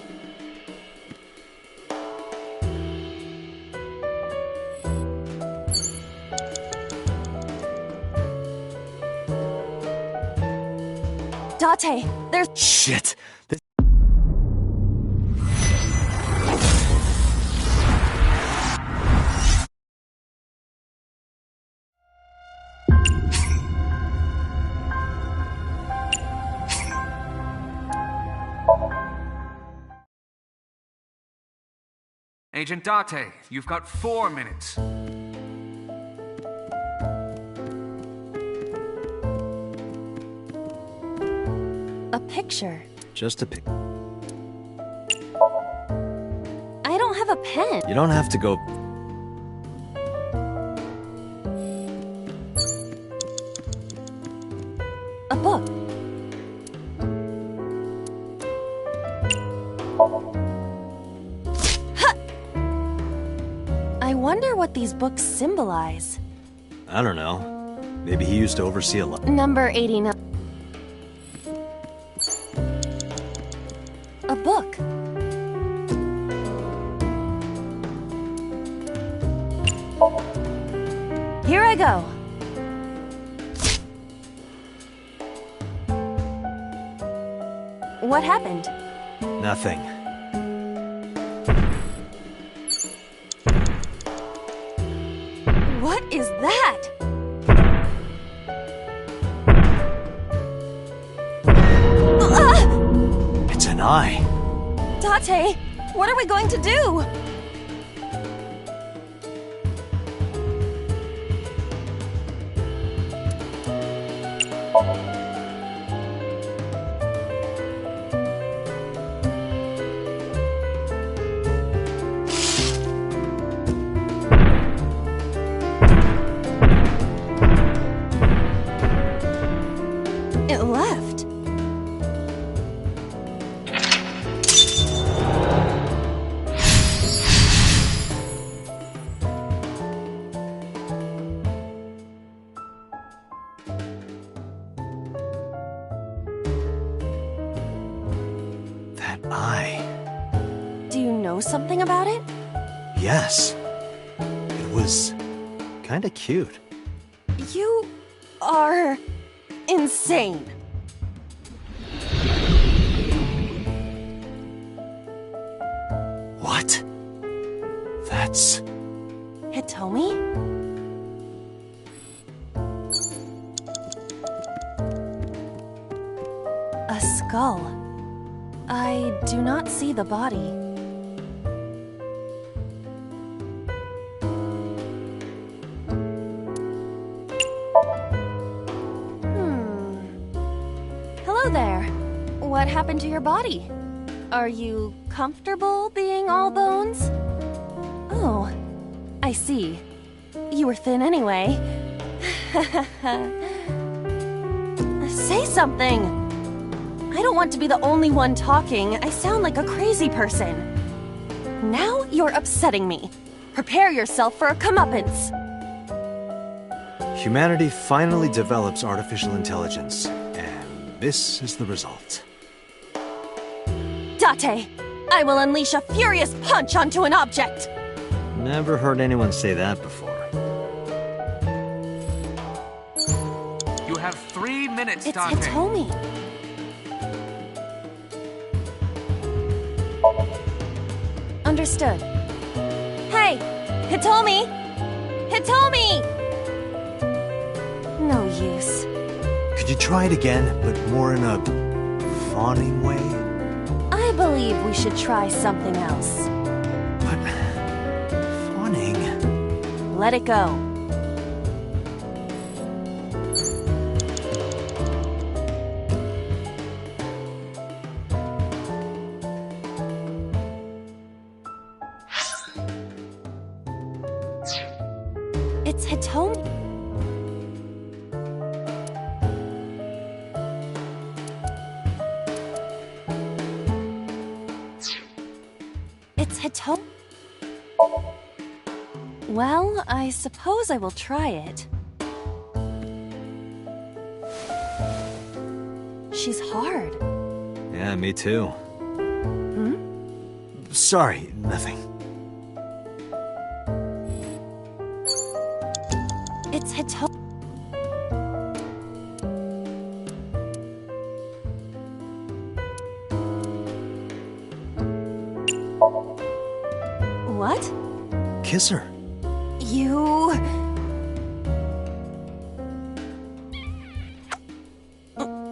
Date, there's... Shit! Agent Date, you've got 4 minutes. A picture. Just a pic. pen. You don't have to go... A book. Ha! I wonder what these books symbolize. I don't know. Maybe he used to oversee a lot. Number 89. A book. Here I go. What happened? Nothing. What is that? It's an eye. Date, what are we going to do? It left. That eye. Do you know something about it? Yes. It was kinda cute. You are insane. What? That's... Hitomi? A skull. I do not see the body. Hello there. What happened to your body? Are you comfortable being all bones? Oh, I see. You were thin anyway. Say something! I don't want to be the only one talking. I sound like a crazy person. Now you're upsetting me. Prepare yourself for a comeuppance. Humanity finally develops artificial intelligence, and this is the result. Date, I will unleash a furious punch onto an object. Never heard anyone say that before. You have 3 minutes, It's Date. Hitomi. Understood. Hey, Hitomi! Hitomi! No use. Could you try it again, but more in a fawning way? I believe we should try something else. But... fawning... Let it go. It's Hitomi. It's Hitomi. Well, I suppose I will try it. She's hard. Yeah, me too. Hmm? Sorry, nothing. It's Hitomi. What? Kiss her. You...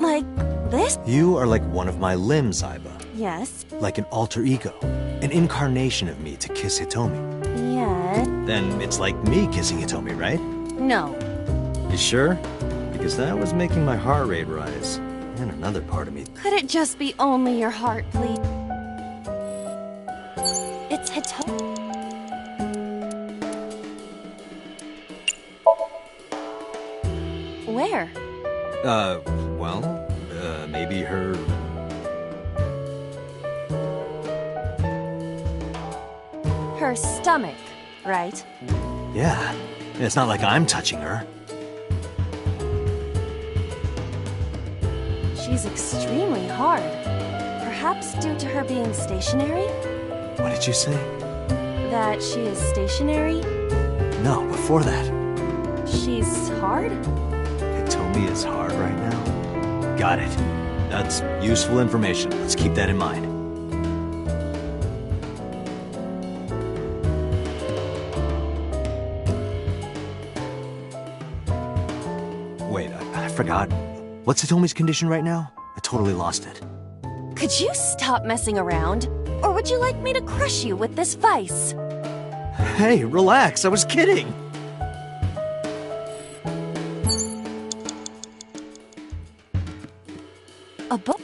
Like this? You are like one of my limbs, Aiba. Yes. Like an alter ego. An incarnation of me to kiss Hitomi. Yes. Then it's like me kissing Hitomi, right? No. You sure? Because that was making my heart rate rise. And another part of me. Could it just be only your heart, please? It's Hitomi. there? Maybe her... Her stomach, right? Yeah. It's not like I'm touching her. She's extremely hard. Perhaps due to her being stationary? What did you say? That she is stationary? No, before that. She's hard? Hitomi is hard right now? Got it. That's useful information. Let's keep that in mind. Wait, I forgot. What's Hitomi's condition right now? I totally lost it. Could you stop messing around? Or would you like me to crush you with this vice? Hey, relax. I was kidding. A book?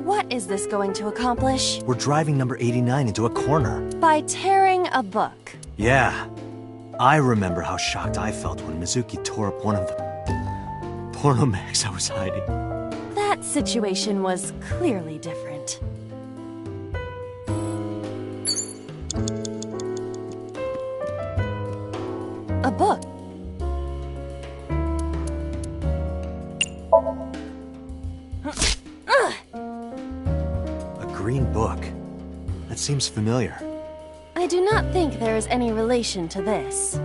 What is this going to accomplish? We're driving number 89 into a corner. By tearing a book. Yeah. I remember how shocked I felt when Mizuki tore up one of the porno mags I was hiding. That situation was clearly different. A book. A green book. That seems familiar. I do not think there is any relation to this.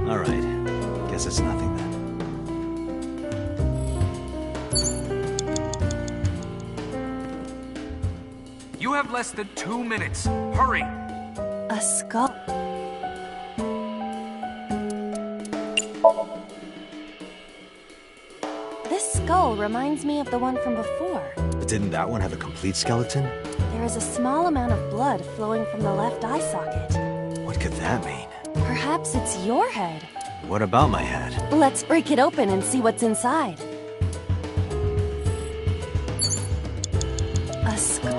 All right. Guess it's nothing then. You have less than 2 minutes. Hurry! A skull. This skull reminds me of the one from before. But didn't that one have a complete skeleton? There is a small amount of blood flowing from the left eye socket. What could that mean? Perhaps it's your head. What about my head? Let's break it open and see what's inside. A skull.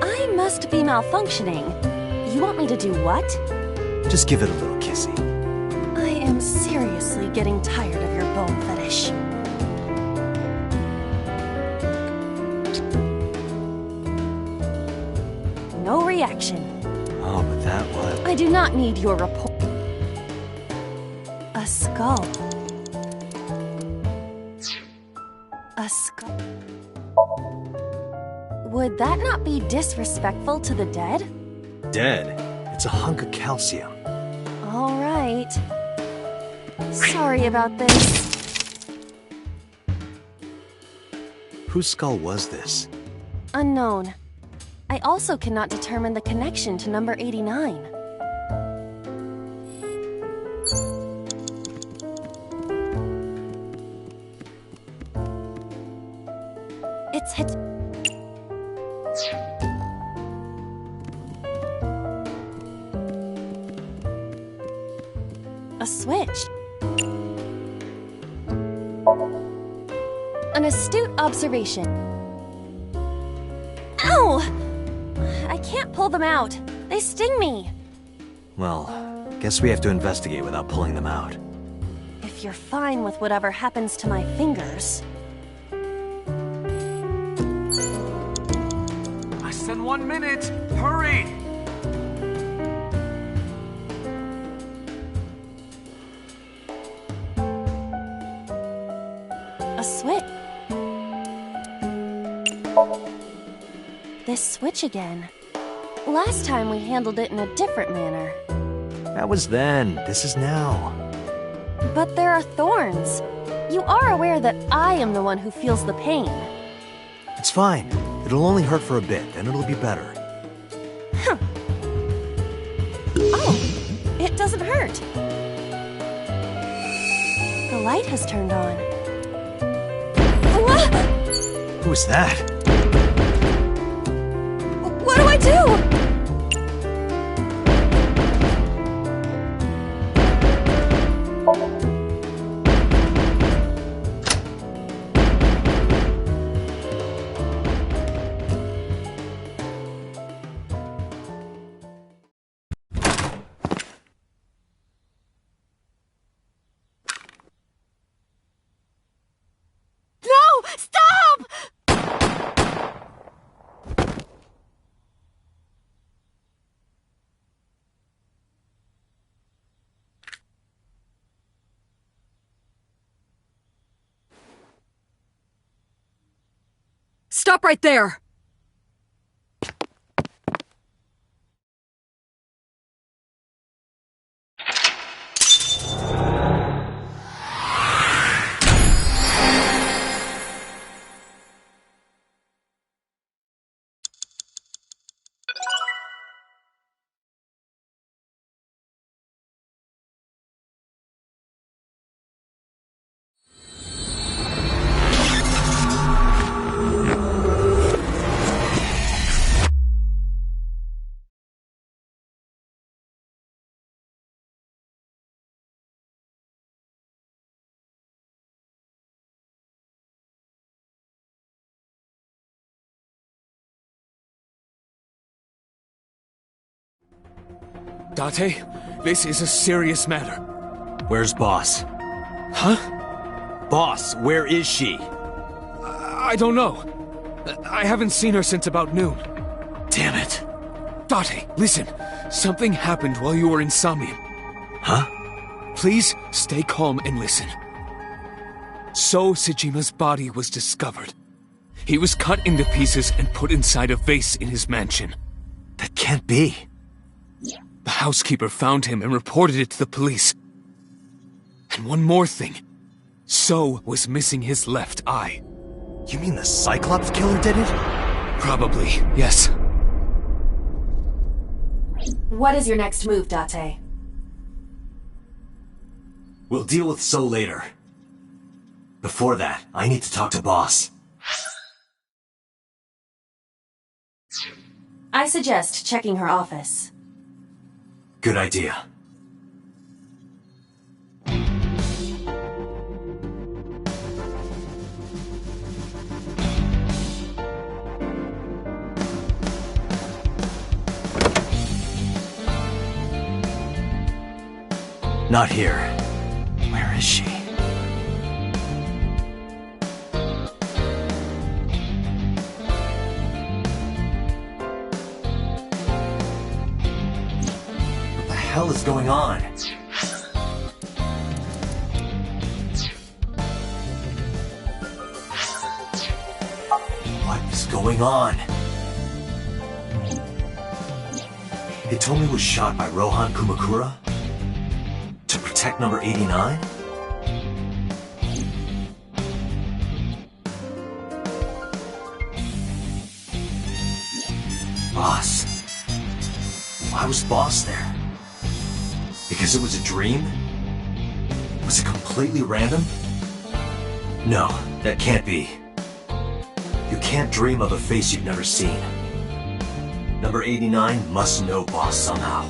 I must be malfunctioning. You want me to do what? Just give it a little kissy. I am seriously getting tired of your bone fetish. No reaction. Oh, but that was... I do not need your report. A skull. A skull. Would that not be disrespectful to the dead? Dead? It's a hunk of calcium. All right. Sorry about this. Whose skull was this? Unknown. I also cannot determine the connection to number 89. It's hit. A switch. An astute observation. Ow! I can't pull them out. They sting me. Well, guess we have to investigate without pulling them out. If you're fine with whatever happens to my fingers. Less than 1 minute. Hurry! A switch. This switch again. Last time we handled it in a different manner. That was then. This is now. But there are thorns. You are aware that I am the one who feels the pain. It's fine. It'll only hurt for a bit, then it'll be better. Huh. Oh, it doesn't hurt. The light has turned on. What? Who's that? What do I do? Stop right there! Date, this is a serious matter. Where's Boss? Huh? Boss, where is she? I don't know. I haven't seen her since about noon. Damn it. Date, listen. Something happened while you were in Samian. Huh? Please stay calm and listen. So Sejima's body was discovered. He was cut into pieces and put inside a vase in his mansion. That can't be. The housekeeper found him and reported it to the police. And one more thing. So was missing his left eye. You mean the Cyclops killer did it? Probably, yes. What is your next move, Date? We'll deal with So later. Before that, I need to talk to Boss. I suggest checking her office. Good idea. Not here. Where is she? What the hell is going on? What is going on? Hitomi was shot by Rohan Kumakura? To protect number 89? Boss. Why was Boss there? Because it was a dream? Was it completely random? No, that can't be. You can't dream of a face you've never seen. Number 89 must know Boss somehow.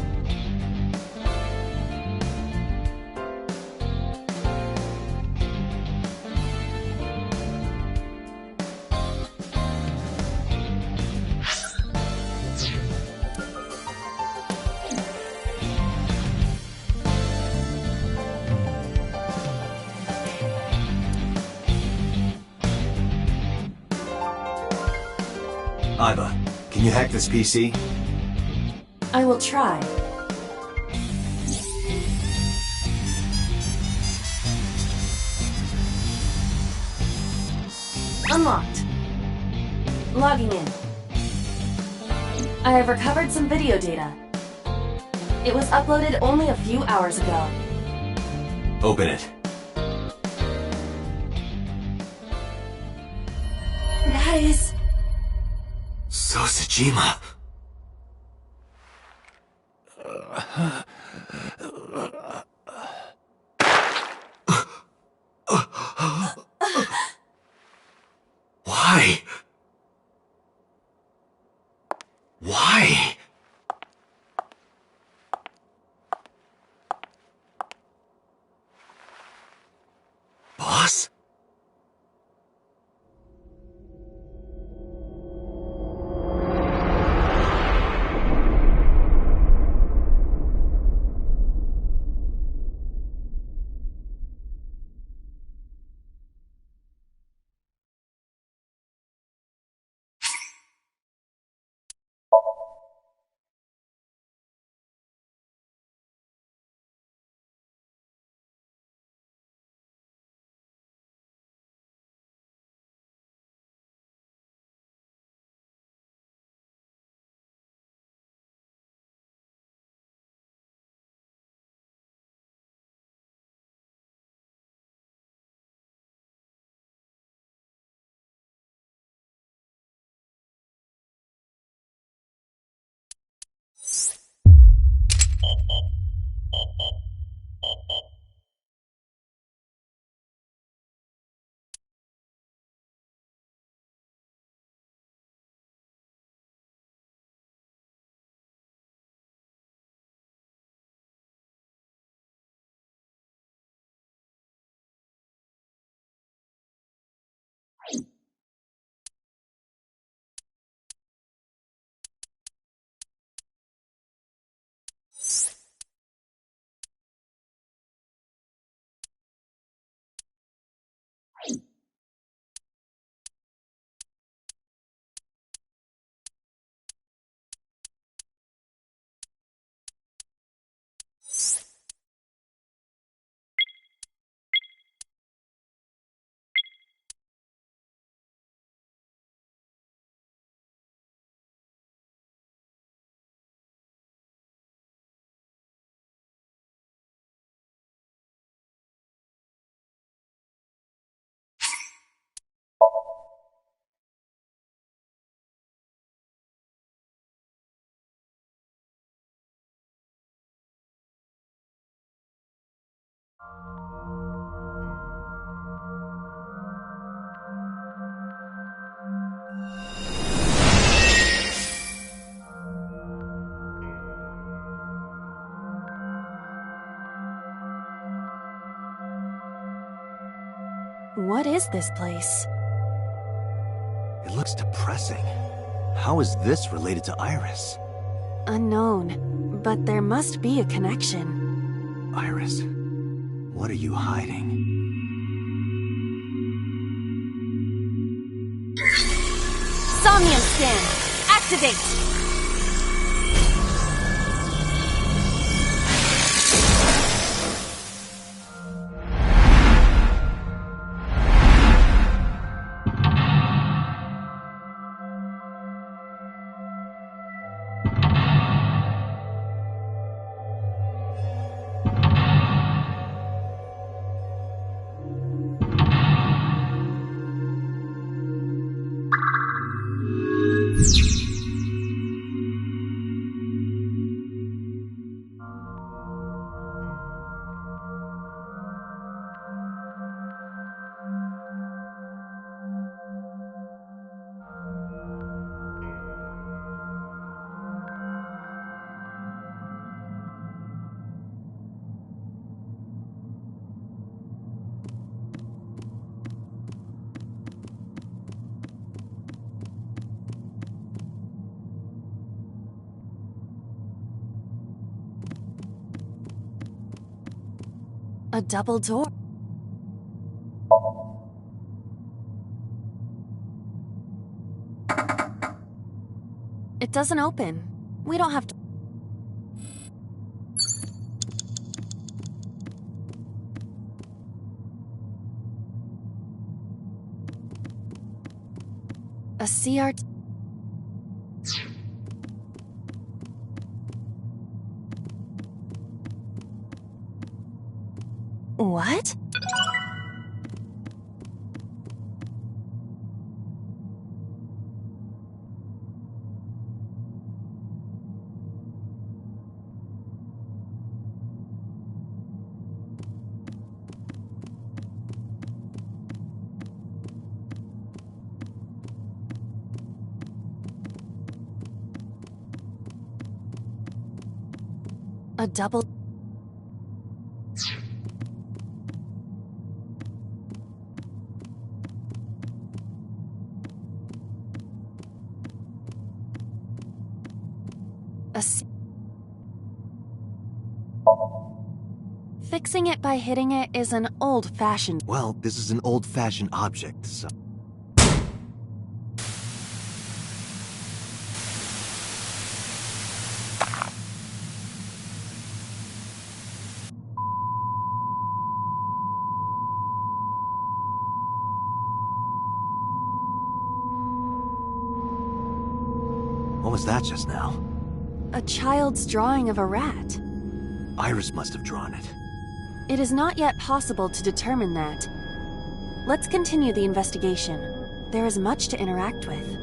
Aiba, can you hack this PC? I will try. Unlocked. Logging in. I have recovered some video data. It was uploaded only a few hours ago. Open it. That is... So Sejima. Why? Why? Boss? is this place? It looks depressing. How is this related to Iris? Unknown, but there must be a connection. Iris, what are you hiding? Somnium scan! Activate! A double door. It doesn't open. We don't have to... A CRT... What? A double... Fixing it by hitting it is an old-fashioned... Well, this is an old-fashioned object, so... What was that just now? A child's drawing of a rat. Iris must have drawn it. It is not yet possible to determine that. Let's continue the investigation. There is much to interact with.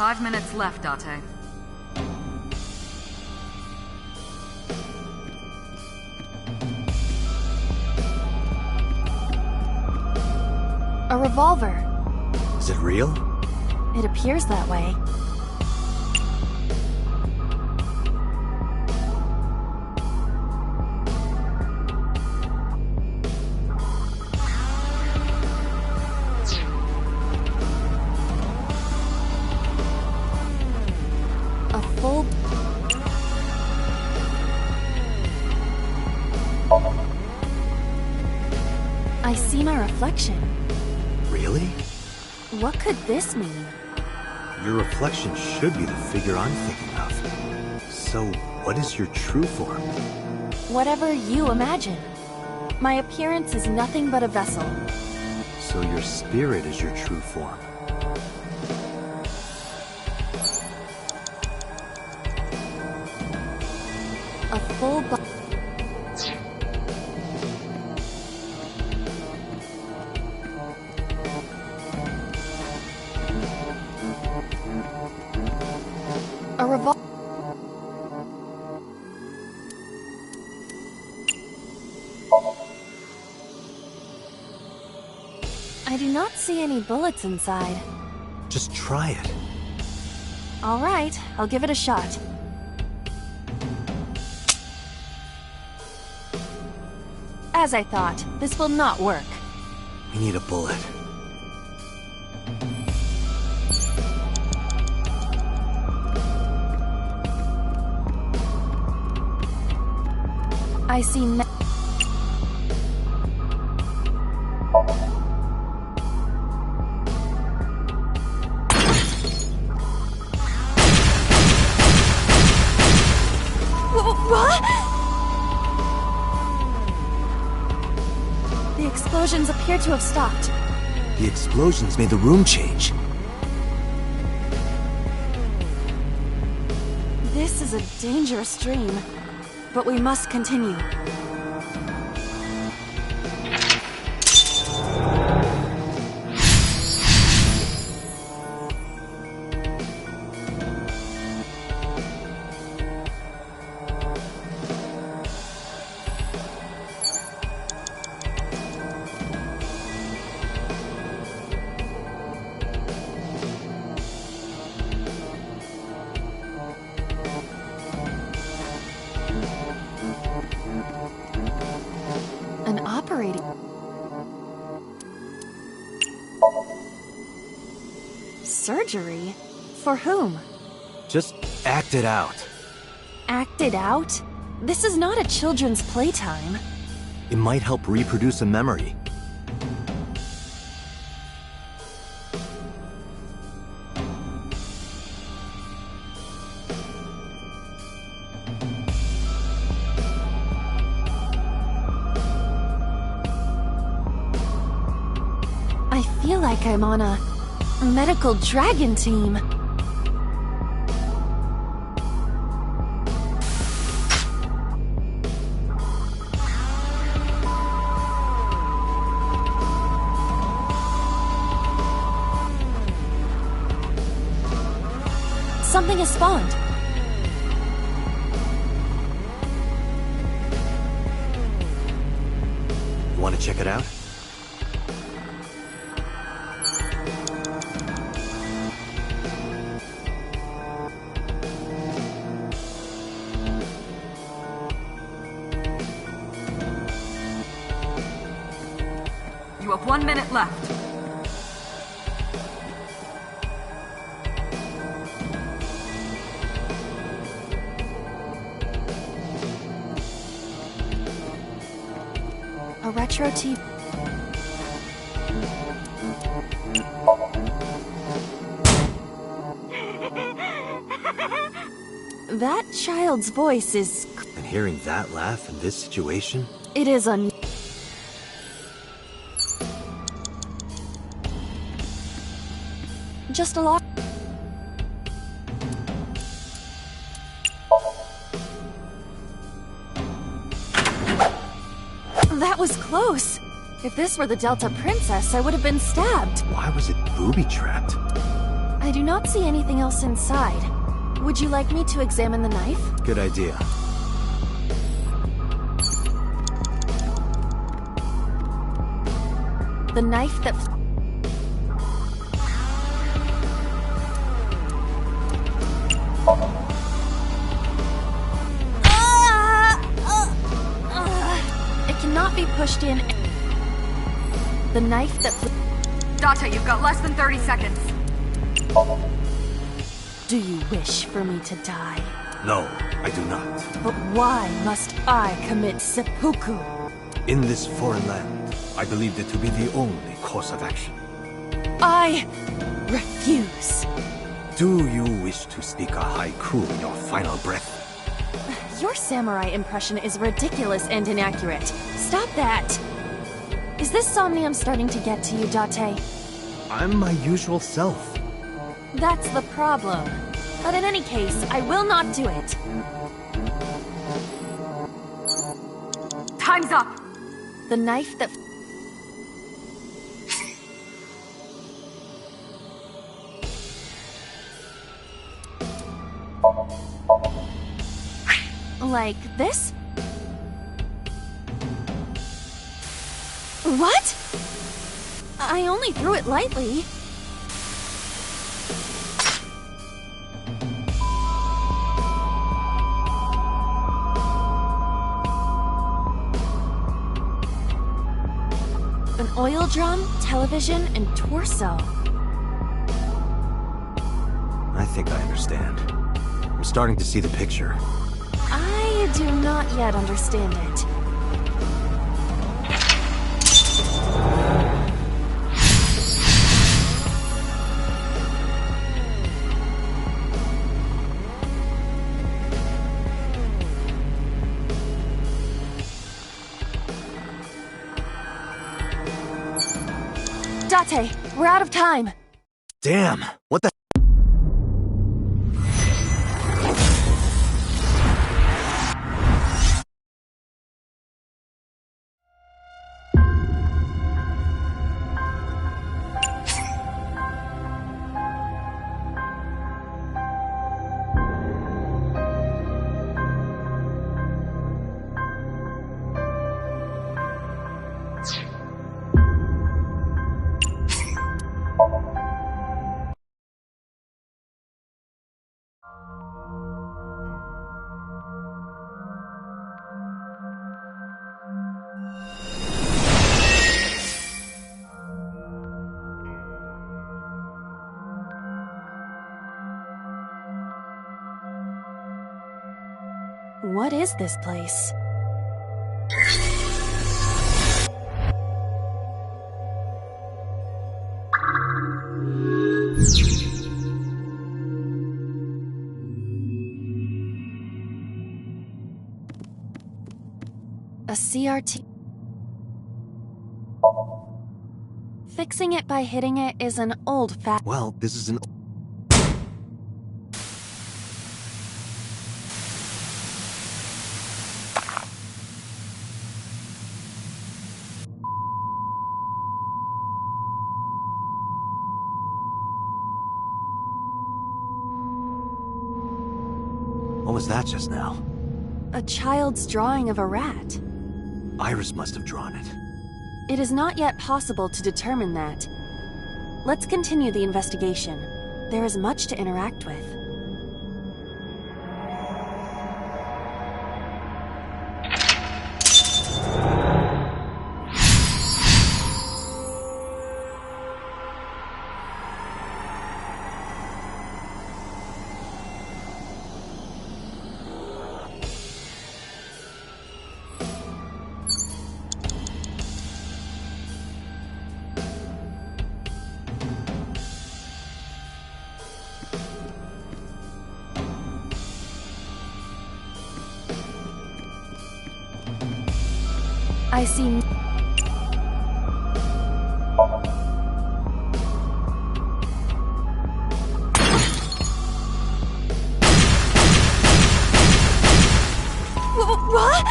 Five minutes left, Date. A revolver. Is it real? It appears that way. I see my reflection. Really? What could this mean? Your reflection should be the figure I'm thinking of. So, what is your true form? Whatever you imagine. My appearance is nothing but a vessel. So your spirit is your true form. A full body. A revolver. I do not see any bullets inside. Just try it. All right, I'll give it a shot. As I thought, this will not work. We need a bullet. I see What? The explosions appear to have stopped. The explosions made the room change. This is a dangerous dream, but we must continue. An operating... Surgery? For whom? Just act it out. Act it out? This is not a children's playtime. It might help reproduce a memory. I feel like I'm on a medical dragon team. Something has spawned. You want to check it out? You have 1 minute left. A retro TV. That child's voice is... And hearing that laugh in this situation? It is just a lot. That was close. If this were the Delta Princess, I would have been stabbed. Why was it booby-trapped? I do not see anything else inside. Would you like me to examine the knife? Good idea. The knife that... It cannot be pushed in. The knife that... Date, you've got less than 30 seconds. Do you wish for me to die? No, I do not. But why must I commit seppuku? In this foreign land, I believed it to be the only course of action. I refuse. Do you wish to speak a haiku in your final breath? Your samurai impression is ridiculous and inaccurate. Stop that! Is this somnium starting to get to you, Date? I'm my usual self. That's the problem. But in any case, I will not do it. Time's up! The knife that... Like this? What? I only threw it lightly. An oil drum, television, and torso. I think I understand. I'm starting to see the picture. I do not yet understand it. Date, we're out of time. Damn, what the... What is this place? A CRT. Fixing it by hitting it is an old fact. Well, this is an... What was that just now? A child's drawing of a rat. Iris must have drawn it. It is not yet possible to determine that. Let's continue the investigation. There is much to interact with. I see. What?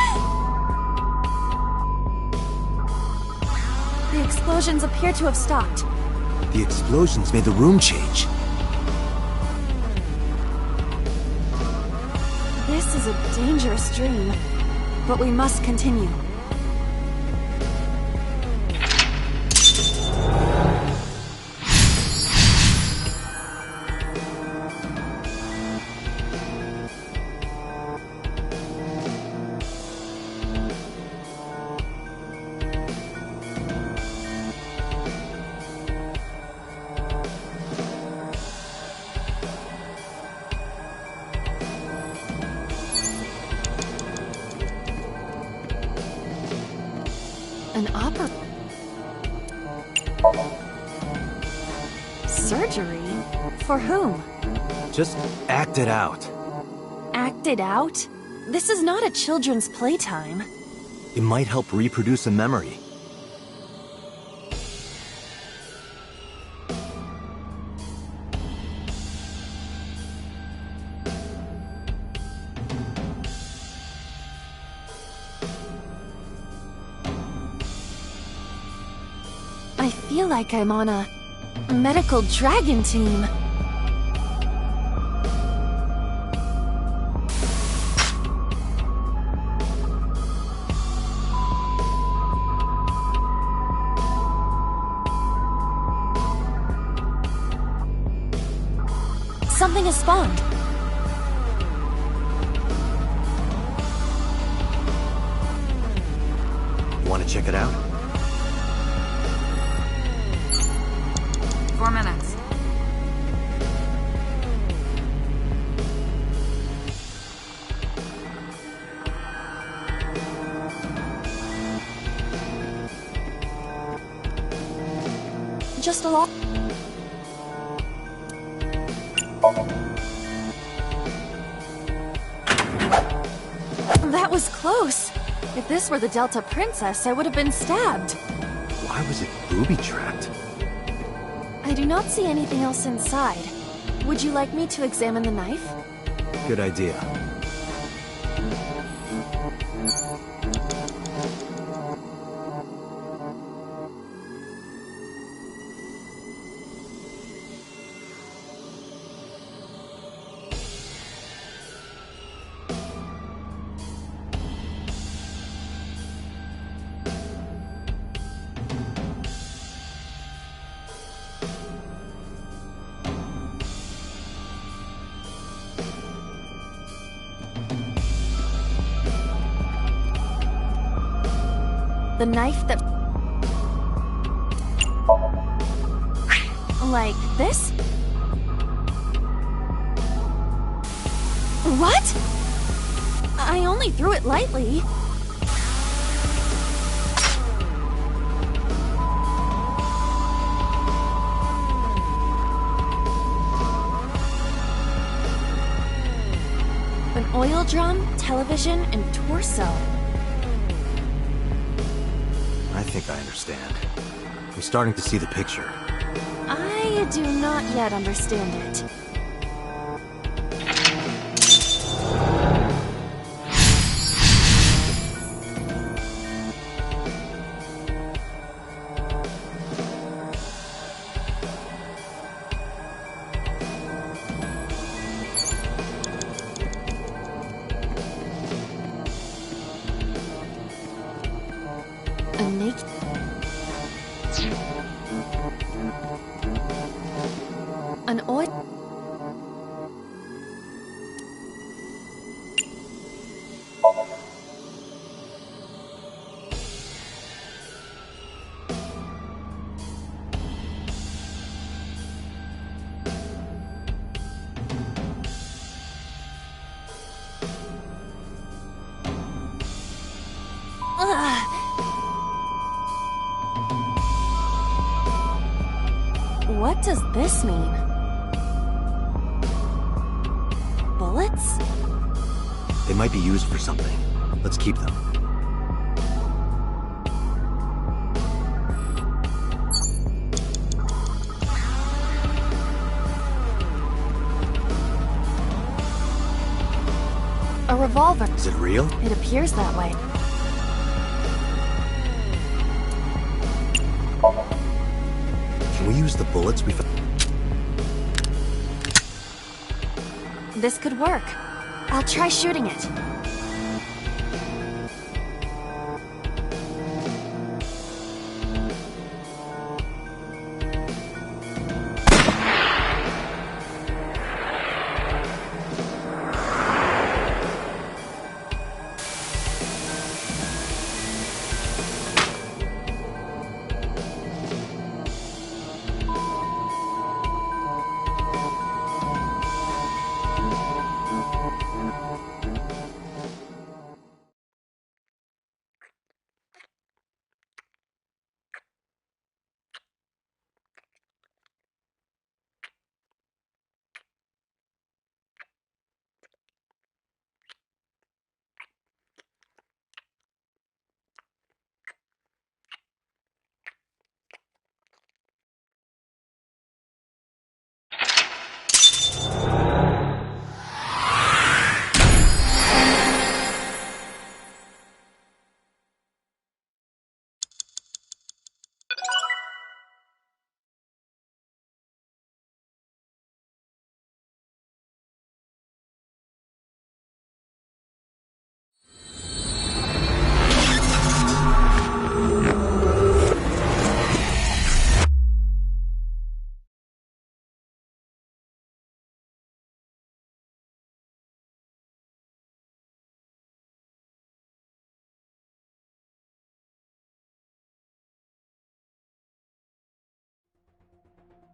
The explosions appear to have stopped. The explosions made the room change. This is a dangerous dream, but we must continue. An opera... Surgery? For whom? Just act it out. Act it out? This is not a children's playtime. It might help reproduce a memory. I feel like I'm on a medical dragon team. Something has spawned. Want to check it out? 4 minutes. Just a lot. That was close. If this were the Delta Princess, I would have been stabbed. Why was it booby-trapped? I do not see anything else inside. Would you like me to examine the knife? Good idea. The knife that... Like this? What? I only threw it lightly. An oil drum, television, and torso. I think I understand. I'm starting to see the picture. I do not yet understand it. An oil... What does this mean? Bullets? They might be used for something. Let's keep them. A revolver. Is it real? It appears that way. Can we use the bullets we found? This could work. I'll try shooting it.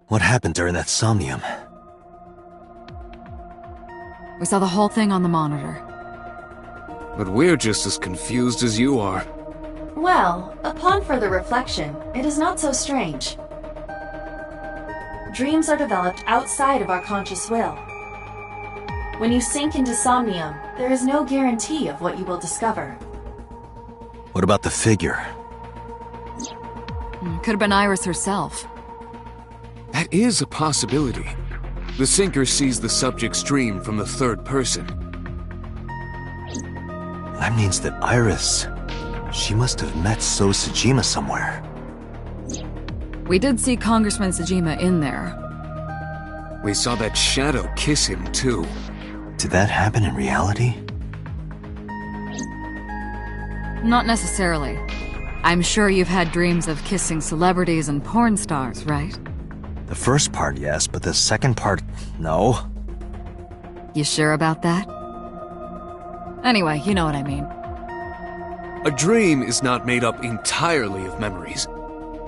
What happened during that somnium? We saw the whole thing on the monitor. But we're just as confused as you are. Well, upon further reflection, it is not so strange. Dreams are developed outside of our conscious will. When you sink into somnium, there is no guarantee of what you will discover. What about the figure? Could have been Iris herself. That is a possibility. The sinker sees the subject's dream from the third person. That means that Iris... she must have met So Sejima somewhere. We did see Congressman Sejima in there. We saw that shadow kiss him, too. Did that happen in reality? Not necessarily. I'm sure you've had dreams of kissing celebrities and porn stars, right? The first part, yes, but the second part, no. You sure about that? Anyway, you know what I mean. A dream is not made up entirely of memories.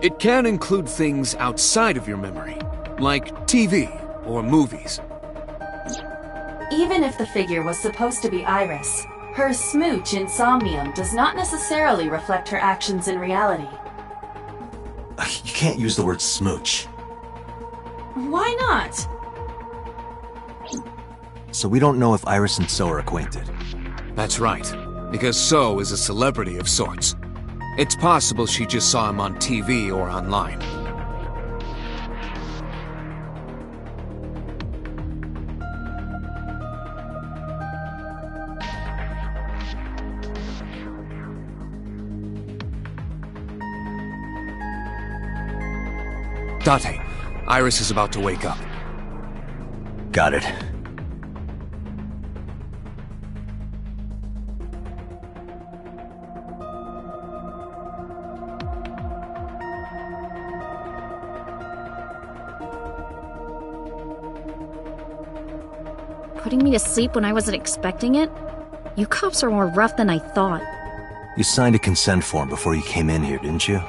It can include things outside of your memory, like TV or movies. Even if the figure was supposed to be Iris, her smooch in somnium does not necessarily reflect her actions in reality. You can't use the word smooch. Why not? So we don't know if Iris and So are acquainted. That's right, because So is a celebrity of sorts. It's possible she just saw him on TV or online. Date, Iris is about to wake up. Got it. Putting me to sleep when I wasn't expecting it? You cops are more rough than I thought. You signed a consent form before you came in here, didn't you?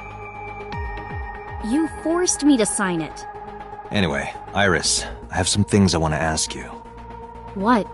You forced me to sign it. Anyway, Iris, I have some things I want to ask you. What?